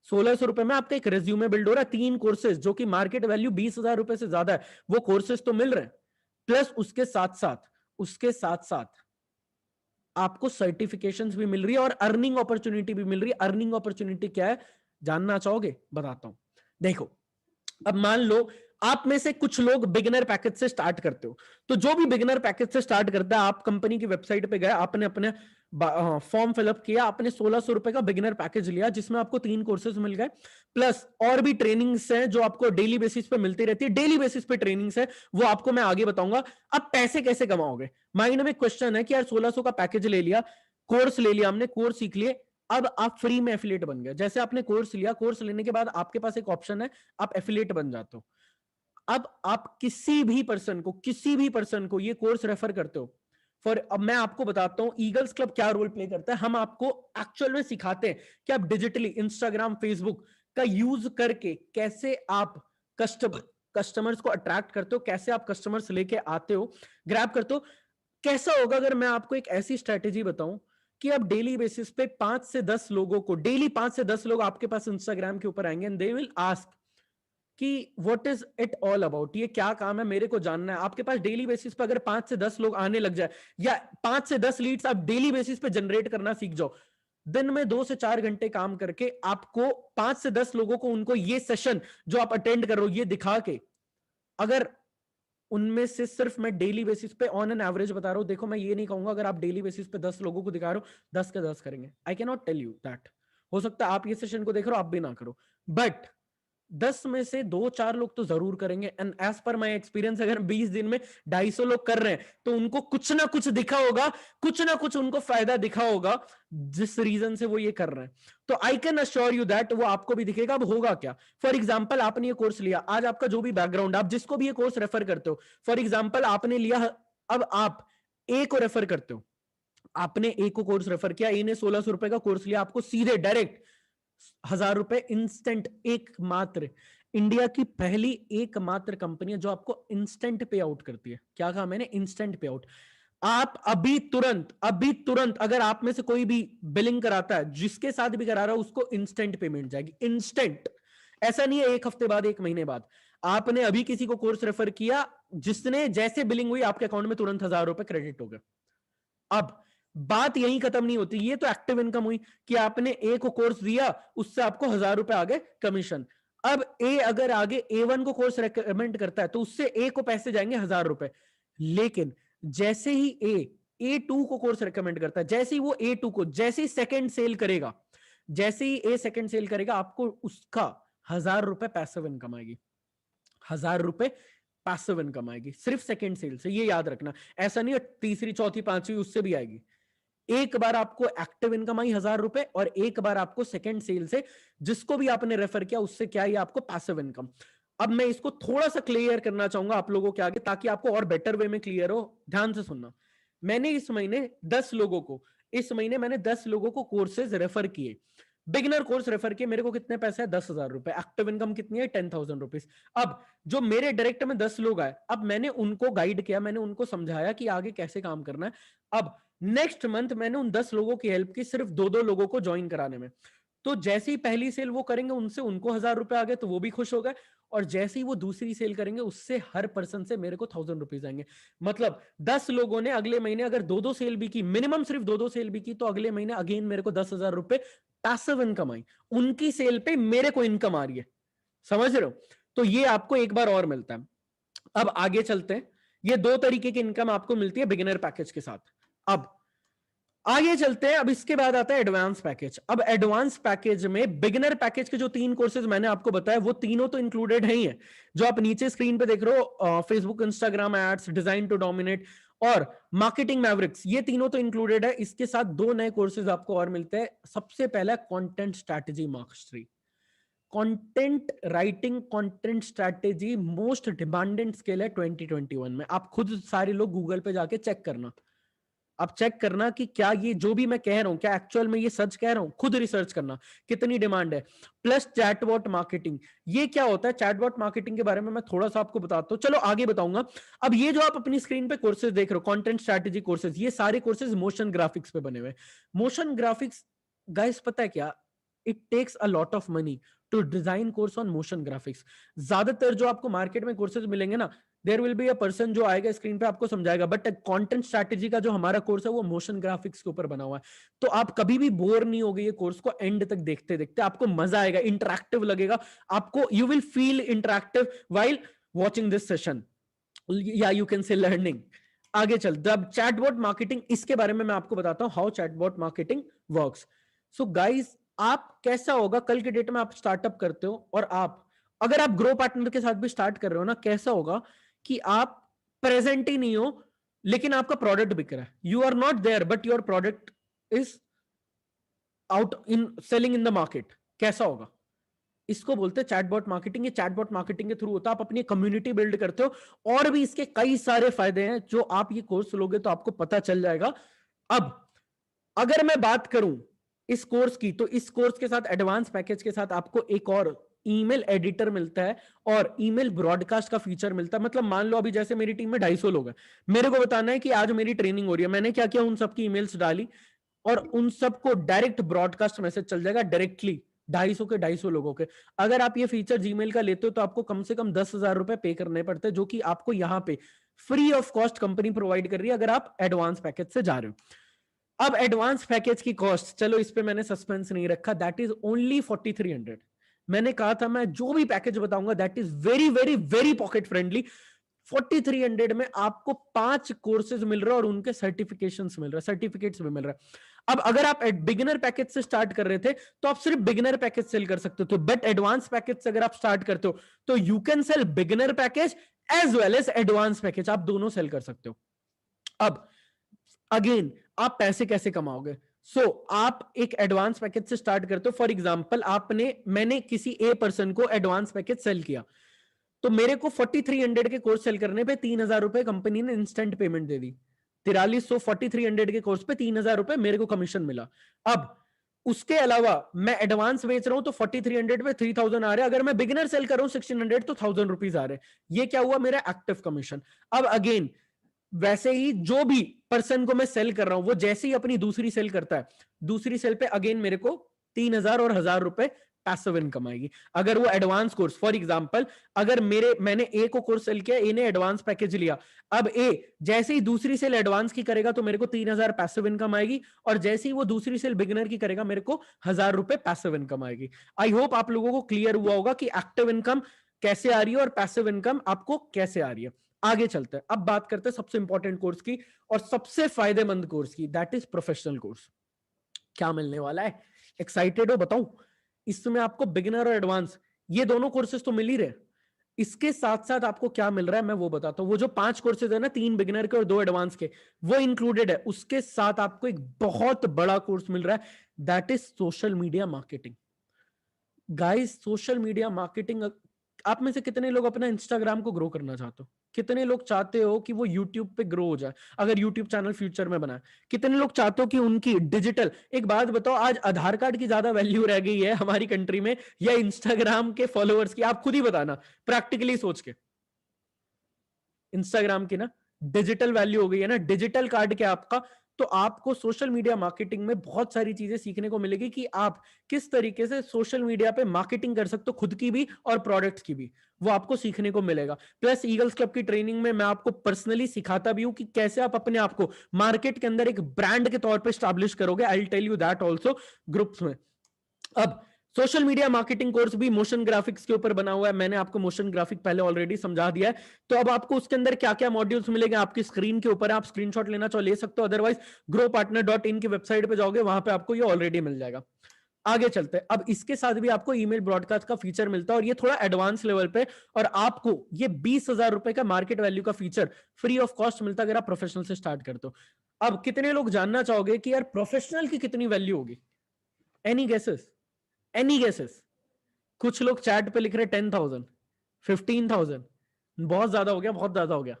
1,600 रुपए में आपका एक रेज्यूमे बिल्ड हो रहा है, 3 कोर्सेज जो कि मार्केट वैल्यू 20,000 रुपए से ज्यादा है, वो कोर्सेज तो मिल रहे हैं। प्लस उसके साथ साथ आपको सर्टिफिकेशंस भी मिल रही है और अर्निंग अपॉर्चुनिटी भी मिल रही है। अर्निंग अपॉर्चुनिटी क्या है, जानना चाहोगे? बताता हूं। देखो, अब मान लो आप में से कुछ लोग बिगिनर पैकेज से स्टार्ट करते हो, तो जो भी बिगिनर पैकेज से स्टार्ट करता है, आप कंपनी की वेबसाइट पे गए, आपने अपने फॉर्म फिलअप किया, आपने 1,600 रुपए का बिगिनर पैकेज लिया, जिसमें आपको 3 कोर्सेज मिल गए, प्लस और भी ट्रेनिंग्स हैं जो आपको डेली बेसिस पे मिलती रहती है। डेली बेसिस पे ट्रेनिंग्स है, वो आपको मैं आगे बताऊंगा। अब पैसे कैसे कमाओगे, माइंड में क्वेश्चन है कि यार 1,600 का पैकेज ले लिया, कोर्स ले लिया हमने, कोर्स सीख लिए, अब आप फ्री में एफिलिएट बन गए। जैसे आपने कोर्स लिया, कोर्स लेने के बाद आपके पास एक ऑप्शन है, आप एफिलिएट बन जाते हो। अब आप किसी भी पर्सन को ये कोर्स रेफर करते हो। फॉर अब मैं आपको बताता हूं ईगल्स क्लब क्या रोल प्ले करता है। हम आपको एक्चुअल में सिखाते हैं कि आप डिजिटली इंस्टाग्राम, फेसबुक का यूज करके कैसे आप कस्टमर्स को अट्रैक्ट करते हो, कैसे आप कस्टमर्स लेके आते हो, ग्रैब करते हो। कैसा होगा अगर मैं आपको एक ऐसी स्ट्रेटेजी बताऊं कि आप डेली बेसिस पे 5 से 10 लोगों को, डेली 5 से 10 लोग आपके पास इंस्टाग्राम के ऊपर आएंगे एंड दे विल आस्क कि what is it all about, ये क्या काम है, मेरे को जानना है। आपके पास डेली बेसिस पे अगर 5 से 10 लोग आने लग जाए, या 5 से 10 लीड्स आप डेली बेसिस पे जनरेट करना सीख जाओ, दिन में 2 से 4 घंटे काम करके आपको 5 से 10 लोगों को, उनको ये सेशन जो आप अटेंड कर रहे हो ये दिखा के, अगर उनमें से सिर्फ मैं डेली बेसिस पे ऑन एन एवरेज बता रहा हूं, देखो मैं ये नहीं कहूंगा अगर आप डेली बेसिस पे 10 लोगों को दिखा रहे हो 10 के 10 करेंगे, I can not tell you that. हो सकता है आप ये सेशन को देख रहे हो आप भी ना करो, बट 10 में से 2-4 लोग तो जरूर करेंगे। And as per my experience, अगर 20 दिन में 250 लोग कर रहे हैं तो उनको कुछ ना कुछ दिखा होगा, कुछ ना कुछ उनको फायदा दिखा होगा, जिस रीजन से वो ये कर रहे हैं। तो I can assure you that वो आपको भी दिखेगा। अब होगा क्या, फॉर एग्जाम्पल आपने ये कोर्स लिया, आज आपका जो भी बैकग्राउंड, आप जिसको भी ये कोर्स रेफर करते हो, फॉर एग्जाम्पल आपने लिया, अब आप ए को रेफर करते हो, आपने ए को कोर्स रेफर किया, ए ने 1,600 रुपए का कोर्स लिया, आपको सीधे डायरेक्ट 1,000 रुपए इंस्टेंट, एकमात्र इंडिया की पहली एकमात्र कंपनी है जो आपको इंस्टेंट पे आउट करती है। क्या कहा मैंने? इंस्टेंट पे आउट। आप अभी तुरंत अगर आप में से कोई भी बिलिंग कराता है, जिसके साथ भी करा रहा है उसको इंस्टेंट पेमेंट जाएगी, इंस्टेंट। ऐसा नहीं है 1 हफ्ते बाद, 1 महीने बाद। आपने अभी किसी को कोर्स रेफर किया, जिसने जैसे बिलिंग हुई आपके अकाउंट में तुरंत 1,000 रुपए क्रेडिट हो गए। अब बात यहीं खत्म नहीं होती। ये तो एक्टिव इनकम हुई कि आपने ए को कोर्स दिया, उससे आपको 1000 रुपए आ गए कमीशन। अब ए अगर आगे A1 को कोर्स रेकमेंड करता है तो उससे ए को पैसे जाएंगे 1000 रुपए। लेकिन जैसे ही A2 को कोर्स रेकमेंड करता है, जैसे ही वो A2 को जैसे ही सेकंड सेल करेगा, जैसे ही ए सेकंड सेल करेगा, आपको उसका 1000 रुपए पैसिव इनकम आएगी। 1000 रुपए पैसिव इनकम आएगी सिर्फ सेकंड सेल से। ये याद रखना, ऐसा नहीं है तीसरी चौथी पांचवी उससे भी आएगी। एक बार आपको एक्टिव इनकम आई 1000 रुपए और एक बार आपको सेकंड सेल से जिसको भी आपने रेफर किया उससे क्या आई आपको पैसिव इनकम। अब मैं इसको थोड़ा सा क्लियर करना चाहूंगा आप लोगों के आगे ताकि आपको और बेटर वे में क्लियर हो। ध्यान से सुनना। मैंने इस महीने 10 लोगों को कोर्सेज रेफर किए। बिगिनर कोर्स रेफर किए, मेरे को कितने पैसे है 10,000 रुपए। एक्टिव इनकम कितनी है 10,000 रुपीज। अब जो मेरे डायरेक्ट में 10 लोग आए, अब मैंने उनको गाइड किया, मैंने उनको समझाया कि आगे कैसे काम करना है। अब नेक्स्ट मंथ मैंने उन 10 लोगों की हेल्प की सिर्फ 2-2 लोगों को ज्वाइन कराने में। तो जैसे ही पहली सेल वो करेंगे उनसे उनको 1000 रुपए आ गए तो वो भी खुश हो गए, और जैसे ही वो दूसरी सेल करेंगे उससे हर पर्सन से मेरे को 1000 रुपीज आएंगे। मतलब 10 लोगों ने अगले महीने अगर 2-2 सेल भी की, मिनिमम सिर्फ 2-2 सेल भी की, तो अगले महीने अगेन मेरे को 10,000 रुपए पैसिव इनकम आई। उनकी सेल पे मेरे को इनकम आ रही है। समझ रहे हो? तो ये आपको एक बार और मिलता है। अब आगे चलते हैं। ये 2 तरीके की इनकम आपको मिलती है बिगिनर पैकेज के साथ। अब आगे चलते हैं। अब इसके बाद आता है एडवांस पैकेज। अब एडवांस पैकेज में बिगिनर पैकेज के जो 3 कोर्सेज मैंने आपको बताया वो तीनों तो इंक्लूडेड है ही है, जो आप नीचे स्क्रीन पे देख रहे हो, Facebook, Instagram ads, design to dominate और मार्केटिंग मैवरिक्स, ये तीनों तो इंक्लूडेड है। इसके साथ 2 नए कोर्सेज आपको और मिलते हैं। सबसे पहला content strategy mastery. Content writing, content strategy most demanded skill है 2021 में। आप खुद सारे लोग गूगल पे जाके चेक करना, आप चेक करना कि क्या ये जो भी मैं कह रहा हूं क्या एक्चुअल में ये सच कह रहा हूं। खुद रिसर्च करना कितनी डिमांड है। Plus chatbot marketing. ये क्या होता है चैटबॉट मार्केटिंग के बारे में मैं थोड़ा सा आपको बताता हूं, चलो आगे बताऊंगा। अब ये जो आप अपनी स्क्रीन पे कोर्सेज देख रहे हो, कंटेंट स्ट्रैटेजी कोर्सेज, ये सारे कोर्सेज मोशन ग्राफिक्स पे बने हुए। मोशन ग्राफिक्स गाइस पता है क्या, it takes a lot of money to design course on motion graphics. ज्यादातर जो आपको मार्केट में कोर्सेज मिलेंगे ना, there will be a person जो आएगा स्क्रीन पे आपको समझाएगा, बट कंटेंट स्ट्रैटेजी का जो हमारा कोर्स है वो मोशन ग्राफिक्स के ऊपर बना हुआ है। तो आप कभी भी बोर नहीं होगे ये कोर्स को एंड तक देखते देखते, आपको मजा आएगा, इंटरैक्टिव लगेगा आपको। You will feel interactive while watching this session, या यू कैन से लर्निंग। आगे चलते अब चैटबॉट मार्केटिंग, इसके बारे में मैं आपको बताता हूं how chatbot marketing works. So guys, आप कैसा होगा कल के डेट में आप स्टार्टअप करते हो और आप अगर आप ग्रो पार्टनर के साथ भी स्टार्ट कर रहे हो ना, कैसा होगा कि आप प्रेजेंट ही नहीं हो लेकिन आपका प्रोडक्ट बिक रहा है। You are not there but your product is out in selling in the market. कैसा होगा? इसको बोलते हैं चैटबॉट मार्केटिंग। ये चैटबॉट मार्केटिंग के थ्रू होता है, आप अपनी कम्युनिटी बिल्ड करते हो और भी इसके कई सारे फायदे हैं जो आप ये कोर्स लोगे तो आपको पता चल जाएगा। अब अगर मैं बात करूं इस कोर्स की, तो इस कोर्स के साथ एडवांस पैकेज के साथ आपको एक और ईमेल एडिटर मिलता है और ईमेल ब्रॉडकास्ट का फीचर मिलता है। मतलब मान लो अभी जैसे मेरी टीम में 250 लोग हैं, मेरे को बताना है कि आज मेरी ट्रेनिंग हो रही है, मैंने क्या किया, उन सबकी ईमेल्स डाली और उन सबको डायरेक्ट ब्रॉडकास्ट मैसेज चल जाएगा डायरेक्टली 250 के 250 लोगों के। अगर आप ये फीचर जीमेल का लेते हो तो आपको कम से कम 10,000 रुपए पे करने पड़ते हैं, जो कि आपको यहां पे free of cost company provide कर रही है अगर आप एडवांस पैकेज से जा रहे हो। अब एडवांस पैकेज की कॉस्ट, चलो इस पे मैंने सस्पेंस नहीं रखा, दैट इज ओनली 4300। मैंने कहा था मैं जो भी पैकेज बताऊंगा that is very very very pocket friendly. 4300 में आपको 5 कोर्सेज मिल रहा है और उनके सर्टिफिकेशंस मिल रहा है, सर्टिफिकेट्स भी मिल रहा है। अब अगर आप बिगिनर पैकेज से स्टार्ट कर रहे थे तो आप सिर्फ बिगिनर पैकेज सेल कर सकते हो, बट एडवांस पैकेज से अगर आप स्टार्ट करते हो तो you can sell beginner package as well as advance package, आप दोनों सेल कर सकते हो। अब अगेन आप पैसे कैसे कमाओगे? आप एक एडवांस पैकेज से स्टार्ट करते हो। फॉर एग्जांपल मैंने किसी ए पर्सन को एडवांस पैकेज सेल किया तो मेरे को 4300 के कोर्स सेल करने पे 3000 रुपए कंपनी ने इंस्टेंट पेमेंट दे दी। 4300 4300 के कोर्स पे 3000 रुपए मेरे को कमीशन मिला। अब उसके अलावा मैं एडवांस बेच रहा हूं तो 4300 पे 3000 आ रहे हैं। अगर मैं बिगिनर सेल कर रहा हूं 1600 तो 1000 रुपीज आ रहे हैं। ये क्या हुआ? मेरा एक्टिव कमीशन। अब अगेन वैसे ही जो भी पर्सन को मैं सेल कर रहा हूं वो जैसे ही अपनी दूसरी सेल करता है, दूसरी सेल पे अगेन मेरे को 3000 और 1000 रुपए पैसिव इनकम आएगी। अगर वो एडवांस कोर्स, फॉर एग्जांपल अगर मैंने ए को कोर्स सेल किया, ए ने एडवांस पैकेज लिया, अब ए जैसे ही दूसरी सेल एडवांस की करेगा तो मेरे को 3,000 पैसिव इनकम आएगी, और जैसे ही वो दूसरी सेल बिगिनर की करेगा मेरे को 1,000 रुपए पैसिव इनकम आएगी। आई होप आप लोगों को क्लियर हुआ होगा कि एक्टिव इनकम कैसे आ रही है और पैसिव इनकम आपको कैसे आ रही है। आगे चलते हैं, अब बात करते हैं सबसे इंपॉर्टेंट कोर्स की और सबसे फायदेमंद कोर्स की, दैट इज प्रोफेशनल कोर्स। क्या मिलने वाला है, एक्साइटेड हो? बताऊं, इसमें आपको बिगिनर और एडवांस ये दोनों कोर्सेज तो मिल ही रहे, इसके साथ साथ आपको क्या मिल रहा है मैं वो बताता हूं। वो जो 5 कोर्सेज है ना, 3 बिगिनर के और 2 एडवांस के, वो इंक्लूडेड है। उसके साथ आपको एक बहुत बड़ा कोर्स मिल रहा है, that is social media marketing. Guys, social media marketing, आप में से कितने लोग अपना इंस्टाग्राम को ग्रो करना चाहते हो? कितने लोग चाहते हो कि वो यूट्यूब पे ग्रो हो जाए, अगर यूट्यूब चैनल फ्यूचर में बनाए? कितने लोग चाहते हो कि उनकी डिजिटल, एक बात बताओ, आज आधार कार्ड की ज्यादा वैल्यू रह गई है हमारी कंट्री में या इंस्टाग्राम के फॉलोअर्स की? आप खुद ही बताना, प्रैक्टिकली सोच के। इंस्टाग्राम की ना डिजिटल वैल्यू हो गई है ना, डिजिटल कार्ड क्या आपका। तो आपको सोशल मीडिया मार्केटिंग में बहुत सारी चीजें सीखने को मिलेगी कि आप किस तरीके से सोशल मीडिया पे मार्केटिंग कर सकते हो, खुद की भी और प्रोडक्ट्स की भी, वो आपको सीखने को मिलेगा। प्लस ईगल्स क्लब की ट्रेनिंग में मैं आपको पर्सनली सिखाता भी हूं कि कैसे आप अपने आप को मार्केट के अंदर एक ब्रांड के तौर पे स्टैब्लिश करोगे। I will tell you that also groups में। अब सोशल मीडिया मार्केटिंग कोर्स भी मोशन ग्राफिक्स के ऊपर बना हुआ है, मैंने आपको मोशन ग्राफिक पहले ऑलरेडी समझा दिया है। तो अब आपको उसके अंदर क्या क्या मॉड्यूल्स मिलेंगे आपकी स्क्रीन के ऊपर, आप स्क्रीनशॉट लेना चाहो ले सकते हो, अदरवाइज growpartner.in की वेबसाइट पे जाओगे, वहां पे आपको ये ऑलरेडी मिल जाएगा। आगे चलते हैं, अब इसके साथ भी आपको ईमेल ब्रॉडकास्ट का फीचर मिलता है, और ये थोड़ा एडवांस लेवल पे, और आपको ये 20,000 रुपए का मार्केट वैल्यू का फीचर फ्री ऑफ कॉस्ट मिलता है अगर आप प्रोफेशनल से स्टार्ट करते हो। अब कितने लोग जानना चाहोगे कि यार प्रोफेशनल की कितनी वैल्यू होगी? Any guesses? Any guesses? कुछ लोग चैट पे लिख रहे 10,000, 15,000, बहुत ज्यादा हो गया, बहुत ज्यादा हो गया।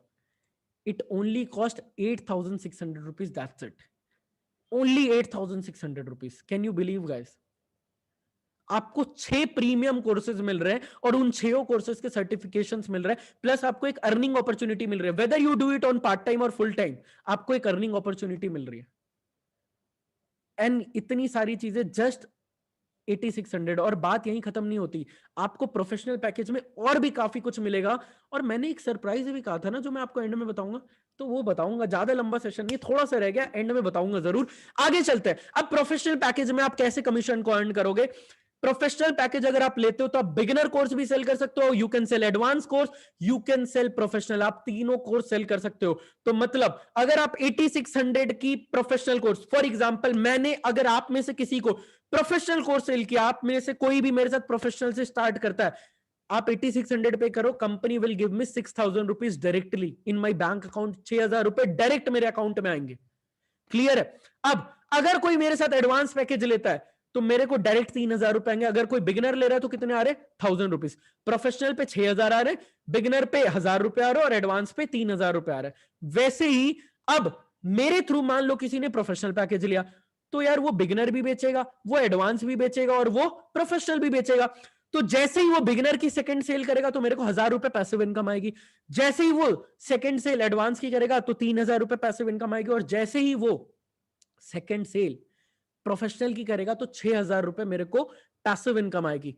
It only cost 8,600 rupees, that's it. Only 8,600 rupees. Can you believe guys? आपको 6 प्रीमियम कोर्सेज मिल रहे हैं और उन 6 कोर्सेज के सर्टिफिकेशंस मिल रहे हैं, प्लस आपको एक अर्निंग अपॉर्चुनिटी मिल रही है, whether you do it on part time और फुल टाइम, आपको एक अर्निंग अपॉर्चुनिटी मिल रही है। एंड इतनी सारी चीजें जस्ट 8,600। और बात यहीं खत्म नहीं होती, आपको प्रोफेशनल पैकेज में और भी काफी कुछ मिलेगा। और मैंने एक सरप्राइज भी कहा था ना जो मैं आपको एंड में बताऊंगा, तो वो बताऊंगा। ज्यादा लंबा सेशन नहीं, थोड़ा सा रह गया, एंड में बताऊंगा जरूर। आगे चलते हैं, अब प्रोफेशनल पैकेज में आप कैसे कमीशन को अर्न करोगे। प्रोफेशनल पैकेज अगर आप लेते हो तो आप बिगिनर कोर्स भी सेल कर सकते हो, you can cell advance course, you can cell professional, आप तीनों कोर्स सेल कर सकते हो। तो मतलब अगर आप 8,600 की प्रोफेशनल कोर्स, फॉर एग्जांपल मैंने अगर आप में से किसी को प्रोफेशनल कोर्स सेल किया, आप में से कोई भी मेरे साथ प्रोफेशनल से स्टार्ट करता है, आप 8,600 पे करो, company will give me 6,000 rupees directly in my bank account. 6,000 रुपए डायरेक्ट मेरे अकाउंट में आएंगे। क्लियर है? अब अगर कोई मेरे साथ एडवांस पैकेज लेता है तो मेरे को डायरेक्ट 3,000 रुपए आएंगे। अगर कोई बिगिनर ले रहा है तो कितने आ रहे? 1,000 रुपीज। प्रोफेशनल पे 6,000 आ रहे, बिगिनर पे 1,000 रुपए आ रहे और एडवांस पे 3,000 रुपए आ रहे। वैसे ही अब मेरे थ्रू मान लो किसी ने प्रोफेशनल पैकेज लिया, तो यार वो बिगिनर भी बेचेगा, वो एडवांस भी बेचेगा और वो प्रोफेशनल भी बेचेगा। तो जैसे ही वो बिगिनर की सेकंड सेल करेगा तो मेरे को 1,000 रुपए पैसिव इनकम आएगी। जैसे ही वो सेकंड सेल एडवांस की करेगा तो 3,000 रुपए पैसिव इनकम आएगी। और जैसे ही वो सेकंड सेल प्रोफेशनल की करेगा तो 6,000 रुपए मेरे को पैसिव इनकम आएगी।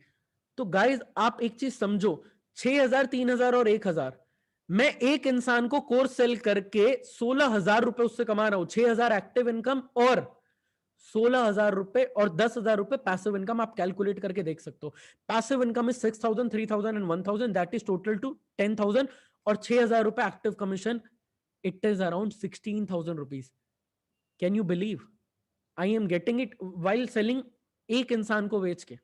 तो गाइज आप एक चीज समझो, 6,000, 3,000 और 1,000, मैं एक इंसान को कोर्स सेल करके 16,000 रुपए उससे कमा रहा हूं। 6,000 एक्टिव इनकम और 16,000 रुपए और 10,000 रुपए पैसिव इनकम। आप कैलकुलेट करके देख सकते हो। Passive income is 6,000, 3,000 and 1,000, that is total two 10,000। और 6,000 रुपए active commission, it is around 16,000 rupees. Can you believe? I am getting it while selling, एक इंसान को बेच के।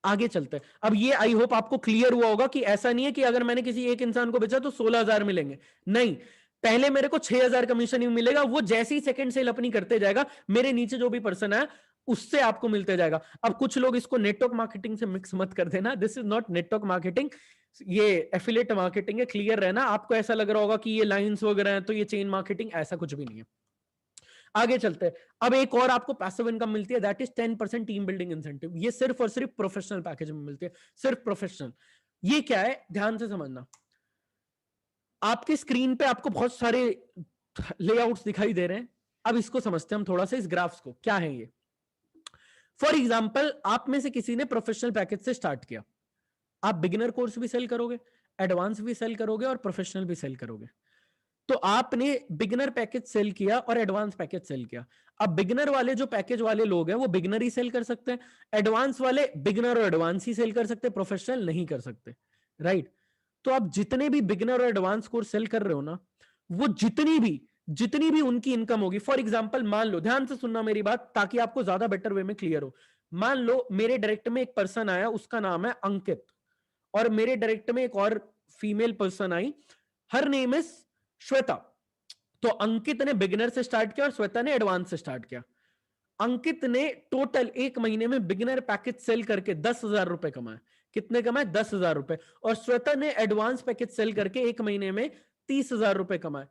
आगे चलते हैं, अब ये आई होप आपको क्लियर हुआ होगा कि ऐसा नहीं है कि अगर मैंने किसी एक इंसान को बेचा तो 16,000 मिलेंगे। नहीं, पहले मेरे को 6,000 कमीशन ही मिलेगा, वो जैसे ही सेकंड सेल अपनी करते जाएगा मेरे नीचे जो भी पर्सन है उससे आपको मिलते जाएगा। अब कुछ लोग इसको नेटवर्क मार्केटिंग से मिक्स मत कर देना, this is not network marketing, ये एफिलिएट मार्केटिंग है। क्लियर रहना, आपको ऐसा लग रहा होगा कि ये लाइंस वगैरह हैं तो ये चेन मार्केटिंग, ऐसा कुछ भी नहीं है। आगे चलते हैं, अब एक और आपको पैसिव इनकम मिलती है, that is 10% team building incentive. ये सिर्फ और सिर्फ प्रोफेशनल पैकेज में मिलती है, सिर्फ प्रोफेशनल। ये क्या है, ध्यान से समझना। आपके स्क्रीन पे आपको बहुत सारे लेआउट्स दिखाई दे रहे हैं। अब इसको समझते हैं हम थोड़ा सा, इस ग्राफ्स को। क्या है ये? फॉर एग्जाम्पल, आप में से किसी ने प्रोफेशनल पैकेज से स्टार्ट किया, आप बिगिनर कोर्स भी सेल करोगे, एडवांस भी सेल करोगे और प्रोफेशनल भी सेल करोगे। तो आपने बिगिनर पैकेज सेल किया और एडवांस पैकेज सेल किया। अब बिगिनर वाले जो पैकेज वाले लोग हैं वो बिगिनर ही सेल कर सकते हैं, एडवांस वाले बिगिनर और एडवांस ही सेल कर सकते हैं, प्रोफेशनल नहीं कर सकते, राइट? तो आप जितने भी बिगिनर और एडवांस कोर्स सेल कर रहे हो ना, वो जितनी भी उनकी इनकम होगी, फॉर एग्जाम्पल मान लो, ध्यान से सुनना मेरी बात ताकि आपको ज्यादा बेटर वे में क्लियर हो। मान लो मेरे डायरेक्ट में एक पर्सन आया, उसका नाम है अंकित, और मेरे डायरेक्ट में एक और female person I, her name is Shweta. तो अंकित ने बिगिनर से स्टार्ट किया और श्वेता ने एडवांस से स्टार्ट किया। अंकित ने टोटल एक महीने में बिगिनर पैकेज सेल करके 10,000 रुपए कमाए। कितने कमाए? 10,000 रुपए। और श्वेता ने एडवांस पैकेज सेल करके एक महीने में 30,000 रुपए कमाए।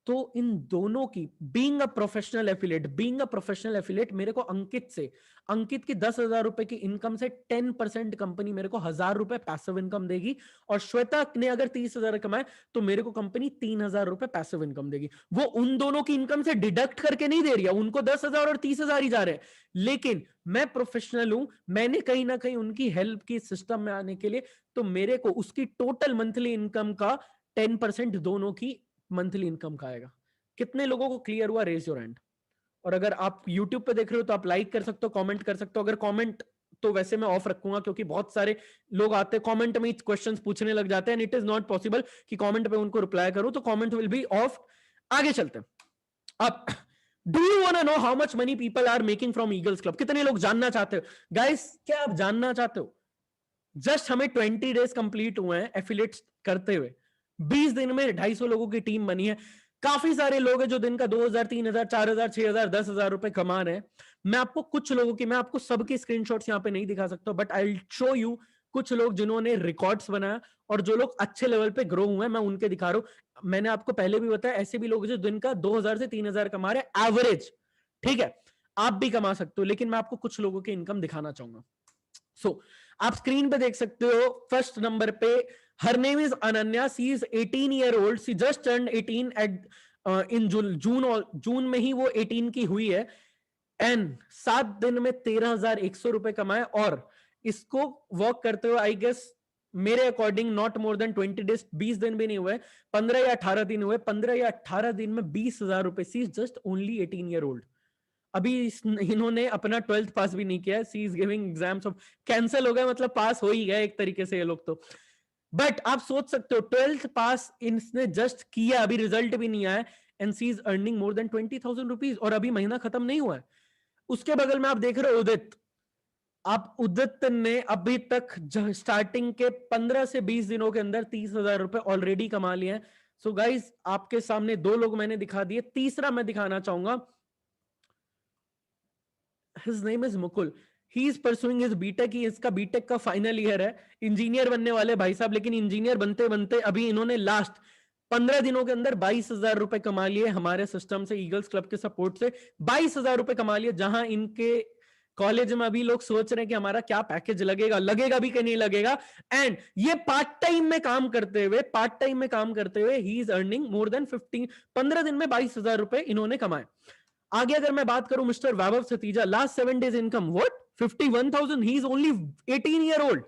तो इन दोनों की बीइंग अ प्रोफेशनल एफिलिएट मेरे को अंकित की 10,000 रुपए की इनकम से 10% कंपनी मेरे को 1,000 रुपए पैसिव इनकम देगी, और श्वेता ने अगर 30,000 कमाए तो मेरे को कंपनी 3,000 रुपए पैसिव इनकम देगी। वो उन दोनों की इनकम से डिडक्ट करके नहीं दे रही है, उनको 10,000 और 30,000 ही जा रहे हैं, लेकिन मैं प्रोफेशनल हूं, मैंने कहीं ना कहीं उनकी हेल्प की सिस्टम में आने के लिए, तो मेरे को उसकी टोटल मंथली इनकम का 10% दोनों की मंथली इनकम का आएगा। कितने लोगों को क्लियर हुआ? Raise your hand. और अगर आप YouTube पे देख रहे हो तो आप लाइक कर सकते हो, कमेंट कर सकते हो। अगर कमेंट तो वैसे मैं ऑफ रखूंगा, क्योंकि बहुत सारे लोग आते हैं कमेंट में क्वेश्चंस पूछने लग जाते हैं, and it is not possible कि कमेंट पे उनको रिप्लाई करूं, तो कमेंट विल बी ऑफ। आगे चलते हैं। अब do you want to know how much money people are making from Eagles Club? कितने लोग जानना चाहते हो? गाइस, क्या आप जानना चाहते हो? जस्ट हमें 20 डेज कंप्लीट हुए हैं एफिलिएट्स करते हुए, 20 दिन में 250 लोगों की टीम बनी है। काफी सारे लोग हैं जो दिन का 2,000, 3,000, 4,000, 6,000, 10,000 रुपए कमा रहे हैं। मैं आपको कुछ लोगों की, मैं आपको सबकी स्क्रीनशॉट्स यहां पे नहीं दिखा सकता, but I will show you कुछ लोग जिन्होंने रिकॉर्ड्स बनाया और जो लोग अच्छे लेवल पे ग्रो हुए हैं, मैं उनके दिखा रहा हूं। मैंने आपको पहले भी बताया, ऐसे भी लोग जो दिन का 2,000 से 3,000 कमा रहे हैं एवरेज, ठीक है? आप भी कमा सकते हो, लेकिन मैं आपको कुछ लोगों की इनकम दिखाना चाहूंगा। सो आप स्क्रीन पे देख सकते हो, फर्स्ट नंबर पे her name is Ananya, she is 18 year old, she just turn 18 at in June में ही वो 18 की हुई है, एंड 7 दिन में 13,100 रुपए कमाए। और इसको वर्क करते हुए आई गेस मेरे according not more then 20 days, 20 दिन भी नहीं हुए, 15 या 18 दिन हुए। 15 या 18 दिन में 20,000 रुपए। She is just only 18 year old. अभी इन्होंने अपना 12th पास भी नहीं किया, she is giving exams of, cancel हो गया, मतलब पास हो ही गया एक तरीके से ये लोग तो। बट आप सोच सकते हो 12th पास इसने जस्ट किया, अभी रिजल्ट भी नहीं आया, and she is earning more than 20,000 rupees, और अभी महीना खत्म नहीं हुआ है। उसके बगल में आप देख रहे हो उदित। आप उदित ने अभी तक स्टार्टिंग के 15 से 20 दिनों के अंदर 30,000 रुपए ऑलरेडी कमा लिए हैं। सो गाइज, आपके सामने 2 लोग मैंने दिखा दिए, तीसरा मैं दिखाना चाहूंगा। His name is Mukul, he is pursuing his BTech, इसका बीटेक का फाइनल ईयर है, इंजीनियर बनने वाले भाई साहब, लेकिन इंजीनियर बनते बनते अभी इन्होंने लास्ट 15 दिनों के अंदर 22,000 रुपए कमा लिए हमारे सिस्टम से, ईगल्स क्लब के सपोर्ट से 22,000 रुपए कमा लिए। जहां इनके कॉलेज में अभी लोग सोच रहे हैं कि हमारा क्या पैकेज लगेगा भी कि नहीं लगेगा, एंड ये पार्ट टाइम में काम करते हुए ही इज अर्निंग मोर देन 15 दिन में 22,000 रुपए इन्होंने कमाए। आगे अगर मैं बात करूं mister Vaibhav Satija, last 7 days income what 51,000, he is only 18 year old,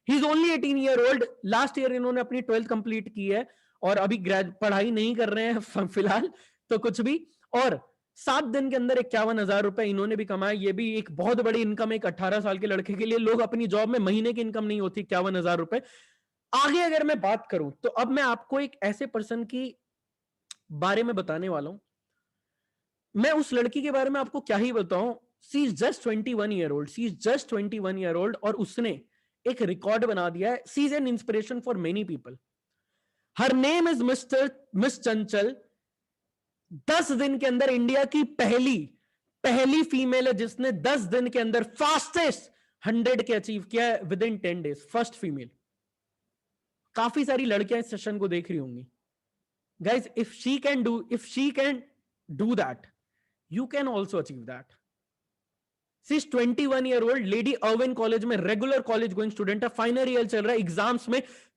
he is only 18 year old. Last year इन्होंने अपनी 12th कंप्लीट की है और अभी पढ़ाई नहीं कर रहे हैं फिलहाल तो कुछ भी, और 7 दिन के अंदर 51,000 रुपए इन्होंने भी कमाए। ये भी एक बहुत बड़ी इनकम है एक 18 साल के लड़के के लिए। लोग अपनी जॉब में महीने की इनकम नहीं होती 51,000 रुपए। आगे अगर मैं बात करूं तो अब मैं आपको एक ऐसे पर्सन की बारे में बताने वाला हूं। मैं उस लड़की के बारे में आपको क्या ही बताऊं, she is just 21 year old, she is just 21 year old, और उसने एक रिकॉर्ड बना दिया है। She is an inspiration for many people. Her name is miss Chanchal. 10 दिन के अंदर इंडिया की पहली फीमेल है जिसने 10 दिन के अंदर फास्टेस्ट 100 के अचीव किया है with in 10 days, first female. काफी सारी लड़कियां इस सेशन को देख रही होंगी। Guys, if she can do that, you can also achieve that. She is 21 year old, lady Irwin college में रेगुलर कॉलेज गोइंग स्टूडेंट है, फाइनल ईयर चल रहा है,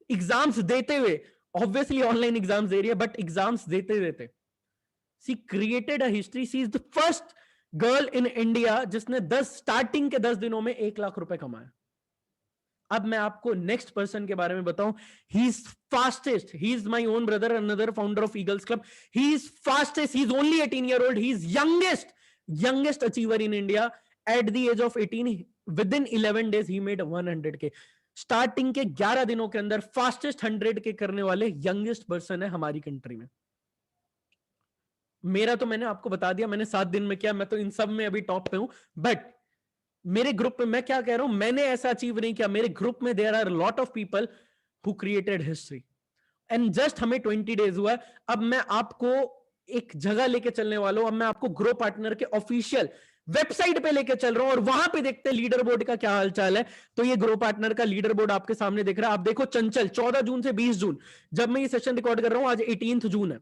एग्जाम्स देते हुए, ऑब्वियसली ऑनलाइन एग्जाम्स दे रही है, बट एग्जाम्स देते she created a history. She is the first girl in India जिसने 10 स्टार्टिंग के 10 दिनों में 1 लाख रुपए कमाया। अब मैं आपको नेक्स्ट पर्सन के बारे में बताऊं। He is fastest, he is my own brother, another founder of Eagles Club. He is fastest, he is only 18 year old, he is youngest achiever in India at the age of 18। Within 11 days he made 100K। Starting के 11 दिनों के अंदर fastest 100K करने वाले youngest person है हमारी country में। मेरा तो मैंने आपको बता दिया, मैंने 7 दिन में किया, मैं तो इन सब में अभी टॉप पे हूं। बट मेरे ग्रुप में मैं क्या कह रहा हूं, मैंने ऐसा अचीव नहीं किया। मेरे ग्रुप में there are lot of people who created history and just हमें 20 days हुआ। अब मैं आपको एक जगह लेके चलने वाला हूं। अब मैं आपको ग्रो पार्टनर के ऑफिशियल वेबसाइट पे लेके चल रहा हूं और वहां पे देखते हैं लीडर बोर्ड का क्या हालचाल है। तो ये ग्रो पार्टनर का लीडर बोर्ड आपके सामने दिख रहा है। आप देखो, चंचल 14 जून से 20 जून, जब मैं ये सेशन रिकॉर्ड कर रहा हूं आज 18 जून है।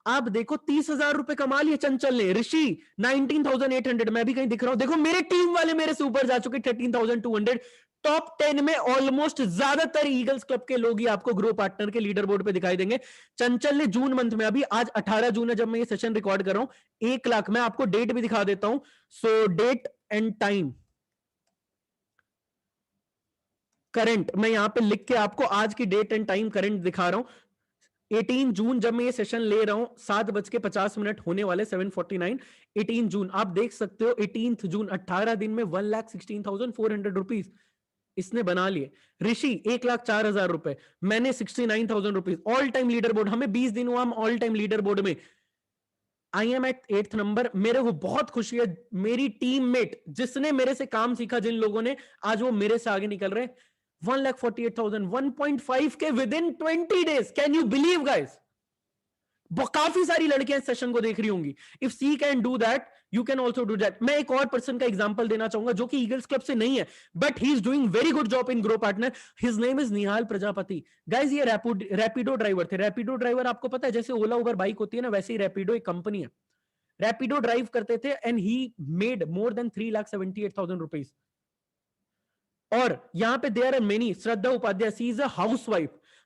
आप देखो 30,000 रुपए कमा लिए चंचल ने। ऋषि 19,800, मैं भी कहीं दिख रहा हूं। देखो मेरे टीम वाले मेरे से ऊपर जा चुके 13,200। टॉप 10 में ऑलमोस्ट ज्यादातर ईगल्स क्लब के लोग ही आपको ग्रो पार्टनर के लीडर बोर्ड पे दिखाई देंगे। चंचल ने जून मंथ में, अभी आज 18 जून है जब मैं ये सेशन रिकॉर्ड कर रहा हूं, 1 लाख। मैं आपको डेट भी दिखा देता हूं। सो डेट एंड टाइम करंट, मैं यहां पे लिख के आपको आज की डेट एंड टाइम करंट दिखा रहा हूं। 18 जून जब मैं ये सेशन ले रहा हूं, 7:50 होने वाले, 7:49। 18 जून आप देख सकते हो, 18 जून 18 दिन में 1,16,400 रुपीज इसने बना लिए। ऋषि 1,04,000 रुपए, मैंने 69,000 rupees. All time leader board, हमें 20 दिन हुआ, हम ऑल टाइम लीडर बोर्ड में। I am at 8th number. मेरे को बहुत खुशी है, मेरी टीममेट जिसने मेरे से काम सीखा, जिन लोगों ने, आज वो मेरे से आगे निकल रहे हैं। 1,48,000, 1.5K within 20 days। Can you believe guys? काफी सारी लड़कियां इस सेशन को देख रही होंगी। If she can do that, you can also do that. मैं एक और पर्सन का एग्जांपल देना चाहूंगा जो कि ईगल्स क्लब से नहीं है, but he is doing very good job in grow partner. His name is Nihal Prajapati. Guys ये रैपिडो ड्राइवर थे। रैपिडो ड्राइवर आपको पता है, जैसे ओला उबर बाइक होती है ना, वैसे ही रैपिडो एक कंपनी है। रैपिडो ड्राइव करते थे and he made more than 3,78,000 rupees. और यहां पे there are many, Shraddha Upadhyay, she is a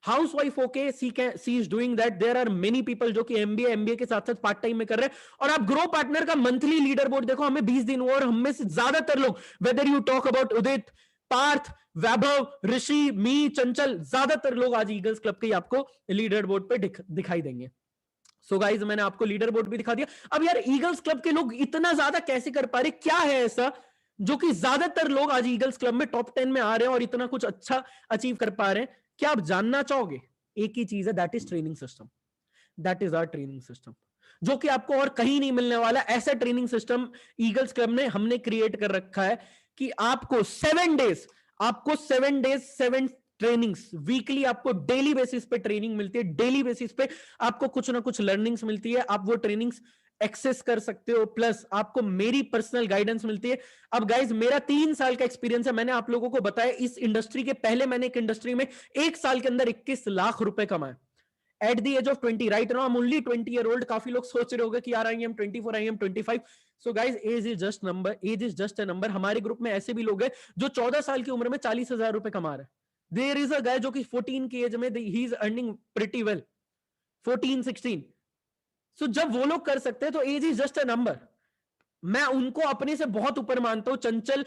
housewife होके she is doing that. There are many people जो कि एमबीए के साथ साथ पार्ट टाइम में कर रहे हैं। और आप ग्रो पार्टनर का मंथली लीडर बोर्ड देखो, हमें 20 दिन हुआ और हम में से ज्यादातर लोग, वेदर यू टॉक अबाउट उदित, पार्थ, वैभव, ऋषि, मी, चंचल, ज्यादातर लोग आज ईगल्स क्लब के आपको लीडर बोर्ड पे दिखाई देंगे। सो गाइज मैंने आपको लीडर बोर्ड भी दिखा दिया। अब यार ईगल्स क्लब के लोग इतना ज्यादा कैसे कर पा रहे, क्या है ऐसा जो कि ज्यादातर लोग आज ईगल्स क्लब में टॉप 10 में आ रहे हैं और इतना कुछ अच्छा अचीव कर पा रहे हैं? क्या आप जानना चाहोगे? एक ही चीज है, that is training system. That is our training system, जो कि आपको और कहीं नहीं मिलने वाला। ऐसा ट्रेनिंग सिस्टम ईगल्स क्लब ने, हमने क्रिएट कर रखा है कि आपको 7 डेज 7 ट्रेनिंग्स वीकली, आपको डेली बेसिस पे ट्रेनिंग मिलती है। डेली बेसिस पे आपको कुछ ना कुछ लर्निंग्स मिलती है, आप वो ट्रेनिंग्स एक्सेस कर सकते हो। प्लस आपको मेरी पर्सनल गाइडेंस मिलती है। अब गाइज मेरा 3 साल का एक्सपीरियंस है, मैंने आप लोगों को बताया इस इंडस्ट्री के पहले मैंने एक इंडस्ट्री में 1 साल के अंदर 21 लाख रुपए कमाए at the age of 20। Right now I am only 20 year old। काफी लोग सोच रहे होंगे कि यार I am 24, I am 25। So guys age is just number, age is just a number. हमारे ग्रुप में ऐसे भी लोग हैं जो 14 साल की उम्र में 40,000 रुपए कमा रहे हैं। देयर इज अ गाय जो कि 14 की एज में he is earning pretty well, 14-16। सो जब वो लोग कर सकते हैं तो age is just a number. मैं उनको अपने से बहुत ऊपर मानता हूं। चंचल,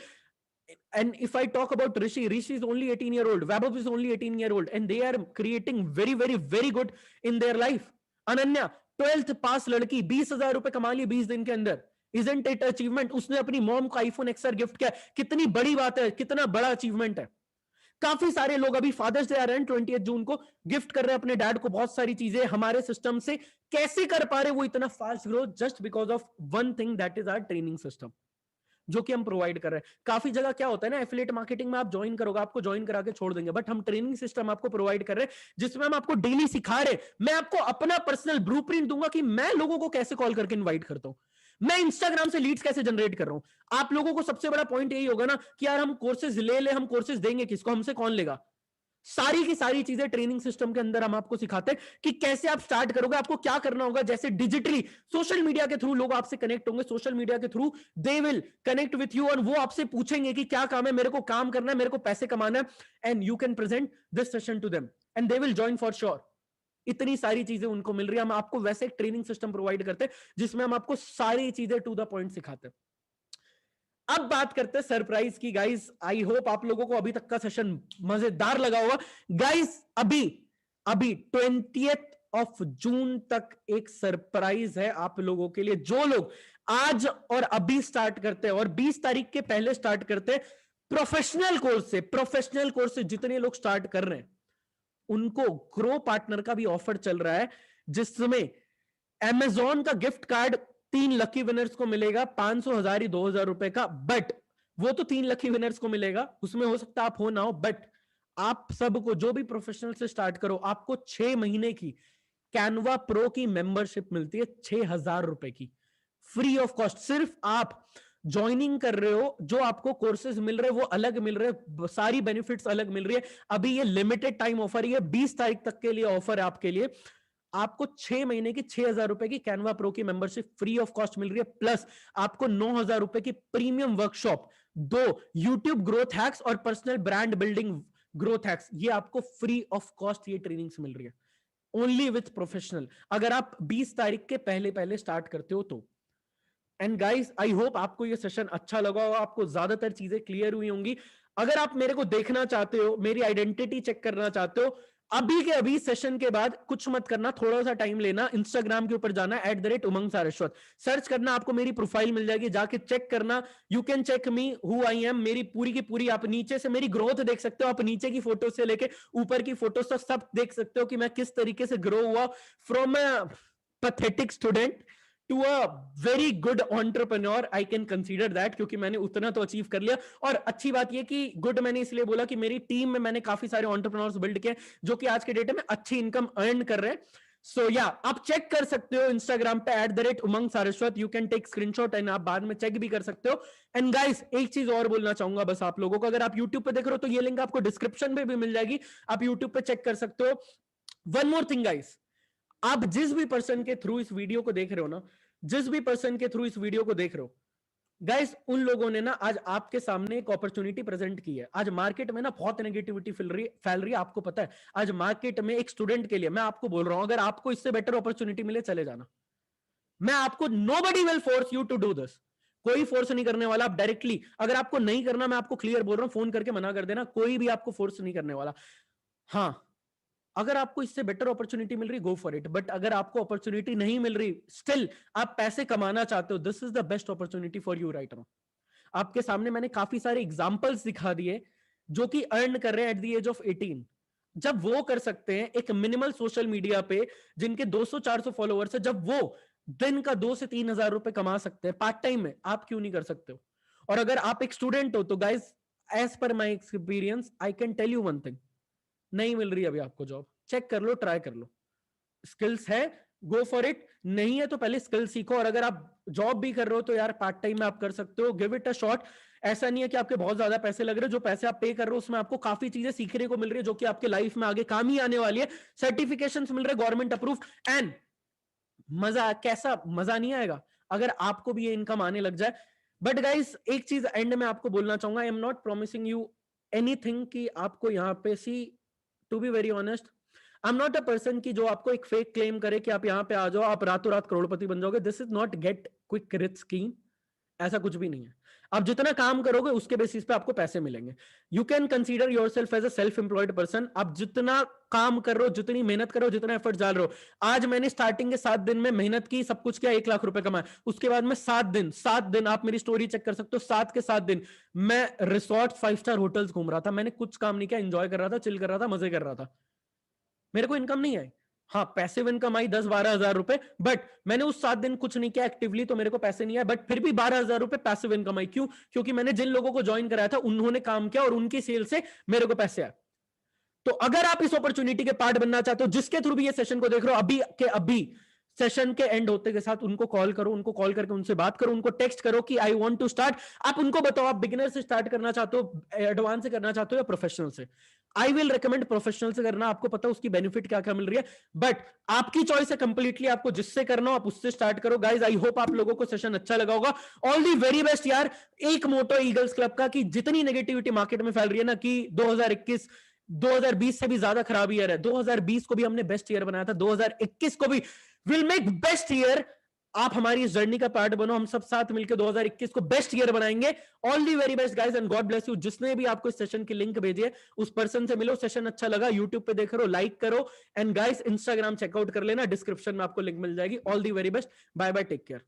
and if I talk about Rishi is only 18-year-old, Vaibhav is only 18-year-old, and they are creating very very very good in their life। Ananya 12th पास लड़की 20,000 रुपए कमा लिए 20 दिन के अंदर। Isn't it achievement? उसने अपनी मॉम को आईफोन XR गिफ्ट किया। कितनी बड़ी बात है, कितना बड़ा अचीवमेंट है। काफी सारे लोग अभी फादर्स डे आ रहे हैं 20 जून को, गिफ्ट कर रहे हैं अपने डैड को बहुत सारी चीजें। हमारे सिस्टम से कैसे कर पा रहे वो इतना fast growth? Just because of one thing, that is our training system, जो कि हम प्रोवाइड कर रहे हैं। काफी जगह क्या होता है ना, एफिलिएट मार्केटिंग में आप ज्वाइन करोगे, आपको ज्वाइन करा के छोड़ देंगे, बट हम ट्रेनिंग सिस्टम आपको प्रोवाइड कर रहे हैं जिसमें हम आपको डेली सिखा रहे हैं। मैं आपको अपना पर्सनल ब्लूप्रिंट दूंगा कि मैं लोगों को कैसे कॉल करके इनवाइट करता हूं, मैं इंस्टाग्राम से लीड्स कैसे जनरेट कर रहा हूं। आप लोगों को सबसे बड़ा पॉइंट यही होगा ना कि यार हम कोर्सेज ले, हम कोर्सेज देंगे किसको, हमसे कौन लेगा। सारी की सारी चीजें ट्रेनिंग सिस्टम के अंदर हम आपको सिखाते हैं कि कैसे आप स्टार्ट करोगे, आपको क्या करना होगा। जैसे डिजिटली सोशल मीडिया के थ्रू लोग आपसे कनेक्ट होंगे, सोशल मीडिया के through they will connect with you, और वो आपसे पूछेंगे कि क्या काम है, मेरे को काम करना है, मेरे को पैसे कमाना है, and you can present this session to them and they will join for sure. इतनी सारी चीजें उनको मिल रही है। हम आपको वैसे एक ट्रेनिंग सिस्टम प्रोवाइड करते हैं जिसमें हम आपको सारी चीजें टू द पॉइंट सिखाते हैं। अब बात करते हैं सरप्राइज की गाइस। आई होप आप लोगों को अभी तक का सेशन मजेदार लगा होगा गाइस। अभी अभी 20th ऑफ जून तक एक सरप्राइज है आप लोगों के लिए। जो लोग आज और अभी स्टार्ट करते हैं और 20 तारीख के पहले स्टार्ट करते हैं प्रोफेशनल कोर्स से जितने लोग स्टार्ट कर रहे हैं उनको ग्रो पार्टनर का भी ऑफर चल रहा है, जिसमें Amazon का गिफ्ट कार्ड 3 लकी विनर्स को मिलेगा, 500, 1000 ही 2000 रुपए का। बट वो तो 3 लकी विनर्स को मिलेगा, उसमें हो सकता है आप हो ना हो, बट आप सबको जो भी प्रोफेशनल से स्टार्ट करो आपको 6 महीने की कैनवा प्रो की मेंबरशिप मिलती है, 6000 रुपए की, फ्री ऑफ कॉस्ट। सिर्फ आप ज्वाइनिंग कर रहे हो, जो आपको कोर्सेज मिल रहे हैं वो अलग मिल रहे हैं, सारी बेनिफिट्स अलग मिल रही है। अभी ये लिमिटेड टाइम ऑफर, ये 20 तारीख तक के लिए ऑफर है आपके लिए। आपको 6 महीने की 6000 रुपए की कैनवा प्रो की मेंबरशिप फ्री ऑफ कॉस्ट मिल रही है, प्लस आपको 9000 रुपए की premium workshop, 2 YouTube growth hacks और personal brand building growth hacks, ये आपको फ्री ऑफ कॉस्ट ये ट्रेनिंग्स मिल रही है ओनली विथ प्रोफेशनल, अगर आप 20 तारीख के पहले पहले स्टार्ट करते हो तो। एंड गाइस आई होप आपको ये सेशन अच्छा लगा होगा, आपको ज्यादातर चीजें क्लियर हुई होंगी। अगर आप मेरे को देखना चाहते हो, मेरी आइडेंटिटी चेक करना चाहते हो, अभी के अभी सेशन के बाद कुछ मत करना, थोड़ा सा टाइम लेना, इंस्टाग्राम के ऊपर जाना @umang saraswat, सर्च करना, आपको मेरी प्रोफाइल मिल जाएगी, जाके चेक करना। You can check me who I am, मेरी पूरी की पूरी, आप नीचे से मेरी ग्रोथ देख सकते हो, आप नीचे की फोटो से लेके ऊपर की फोटो तक सब देख सकते हो कि मैं किस तरीके से ग्रो हुआ from a pathetic student to a very good entrepreneur. I can consider that, क्योंकि मैंने उतना तो अचीव कर लिया। और अच्छी बात यह कि गुड मैंने इसलिए बोला कि मेरी टीम में मैंने काफी सारे एंटरप्रेन्योर्स बिल्ड किए जो कि आज के डेट में अच्छी इनकम अर्न कर रहे हैं। सो या आप चेक कर सकते हो इंस्टाग्राम पे @umang saraswat, you can take screenshot एंड आप बाद में चेक भी कर सकते हो। एंड गाइस एक चीज और बोलना चाहूंगा बस आप लोगों को, अगर आप यूट्यूब पे देख रहे हो तो ये लिंक आपको डिस्क्रिप्शन पे भी मिल जाएगी, आप यूट्यूब पे चेक कर सकते हो। वन मोर थिंग गाइस, आप जिस भी पर्सन के थ्रू इस वीडियो को देख रहे हो ना, जिस भी पर्सन के थ्रू इस वीडियो को देख रहे हो गाइस, उन लोगों ने ना आज आपके सामने एक अपॉर्चुनिटी प्रेजेंट की है। आज मार्केट में ना बहुत नेगेटिविटी फैल रही है, आपको पता है। आज मार्केट में एक स्टूडेंट के लिए मैं आपको बोल रहा हूं, अगर आपको इससे बेटर अपॉर्चुनिटी मिले चले जाना। मैं आपको, nobody will force you to do this, कोई फोर्स नहीं करने वाला। आप डायरेक्टली, अगर आपको नहीं करना, मैं आपको क्लियर बोल रहा हूं, फोन करके मना कर देना, कोई भी आपको फोर्स नहीं करने वाला। हाँ, अगर आपको इससे बेटर अपॉर्चुनिटी मिल रही, गो फॉर इट। बट अगर आपको अपॉर्चुनिटी नहीं मिल रही, स्टिल आप पैसे कमाना चाहते हो, this is the best opportunity for you right now. आपके सामने मैंने काफी सारे एग्जांपल्स दिखा दिए जो कि अर्न कर रहे हैं एट द एज ऑफ 18। जब वो कर सकते हैं एक मिनिमल सोशल मीडिया पे, जिनके 200-400 फॉलोअर्स है, जब वो दिन का 2 से 3 हजार रुपए कमा सकते हैं पार्ट टाइम में, आप क्यों नहीं कर सकते हो? और अगर आप एक स्टूडेंट हो तो guys, as per my experience I can tell you one thing, नहीं मिल रही अभी आपको जॉब, चेक कर लो, ट्राई कर लो। स्किल्स है, गो फॉर इट। नहीं है तो पहले स्किल सीखो, और अगर आप जॉब भी कर रहे हो तो यार पार्ट टाइम में आप कर सकते हो, गिव इट अ शॉट। ऐसा नहीं है कि आपके बहुत ज्यादा पैसे लग रहे हैं, जो पैसे आप पे कर रहे हो उसमें आपको काफी चीजें सीखने को मिल रही है जो कि आपके लाइफ में आगे काम ही आने वाली है। सर्टिफिकेशंस मिल रहे हैं गवर्नमेंट अप्रूव, एंड मजा, कैसा मजा नहीं आएगा अगर आपको भी ये इनकम आने लग जाए। बट गाइस एक चीज एंड में आपको बोलना चाहूंगा, I am not promising you anything कि आपको यहां पे, see to be very honest, I am not a person की जो आपको एक फेक क्लेम करे कि आप यहां पे आ जाओ, आप रातों रात करोड़पति बन जाओगे। This is not gate quick rich scheme, ऐसा कुछ भी नहीं है। आप जितना काम करोगे उसके बेसिस पे आपको पैसे मिलेंगे। You can consider yourself as a self employed person. आप जितना काम कर रहे हो, जितनी मेहनत कर रहे हो, जितना एफर्ट डाल रहे हो, आज मैंने स्टार्टिंग के 7 दिन में मेहनत की, सब कुछ किया, 1 लाख रुपए कमाए। उसके बाद में 7 दिन आप मेरी स्टोरी चेक कर सकते हो, 7 के 7 दिन मैं रिसोर्ट 5 स्टार होटल्स घूम रहा था, मैंने कुछ काम नहीं किया, एंजॉय कर रहा था, चिल कर रहा था, मजे कर रहा था, मेरे को इनकम नहीं आई। हाँ, पैसिव इनकम आई 10-12 हजार रुपए, बट मैंने उस 7 दिन कुछ नहीं किया एक्टिवली, तो मेरे को पैसे नहीं आए, बट फिर भी 12 हजार रुपए पैसिव इनकम आई। क्यों? क्योंकि मैंने जिन लोगों को ज्वाइन कराया था उन्होंने काम किया और उनकी सेल से मेरे को पैसे आए। तो अगर आप इस अपॉर्चुनिटी के पार्ट बनना चाहते हो, जिसके थ्रू भी ये सेशन को देख रहे हो, अभी के अभी सेशन के एंड होते के साथ उनको कॉल करो, उनको कॉल करके उनसे बात करो, उनको टेक्स्ट करो कि आई वांट टू स्टार्ट। आप उनको बताओ आप बिगिनर से स्टार्ट करना चाहते हो, एडवांस से करना चाहते हो या प्रोफेशनल से। आई विल रिकमेंड प्रोफेशनल से करना, आपको पता है उसकी बेनिफिट क्या क्या मिल रही है। बट आपकी चॉइस है कंप्लीटली, आपको जिससे करना हो आप उससे स्टार्ट करो। गाइज आई होप आप लोगों को सेशन अच्छा लगा होगा। ऑल दी वेरी बेस्ट यार। एक मोटो ईगल्स क्लब का कि जितनी नेगेटिविटी मार्केट में फैल रही है ना, कि 2020 से भी ज्यादा खराब ईयर है, 2020 को भी हमने बेस्ट ईयर बनाया था, 2021 को भी विल मेक बेस्ट ईयर। आप हमारी इस जर्नी का पार्ट बनो, हम सब साथ मिलकर 2021 को बेस्ट ईयर बनाएंगे। All the very best guys and God bless you. जिसने भी आपको इस सेशन की लिंक भेजी है उस पर्सन से मिलो, सेशन अच्छा लगा यूट्यूब पे देख रहे हो लाइक करो, एंड गाइस इंस्टाग्राम चेकआउट कर लेना, डिस्क्रिप्शन में आपको लिंक मिल जाएगी। All the very best, bye bye, take care.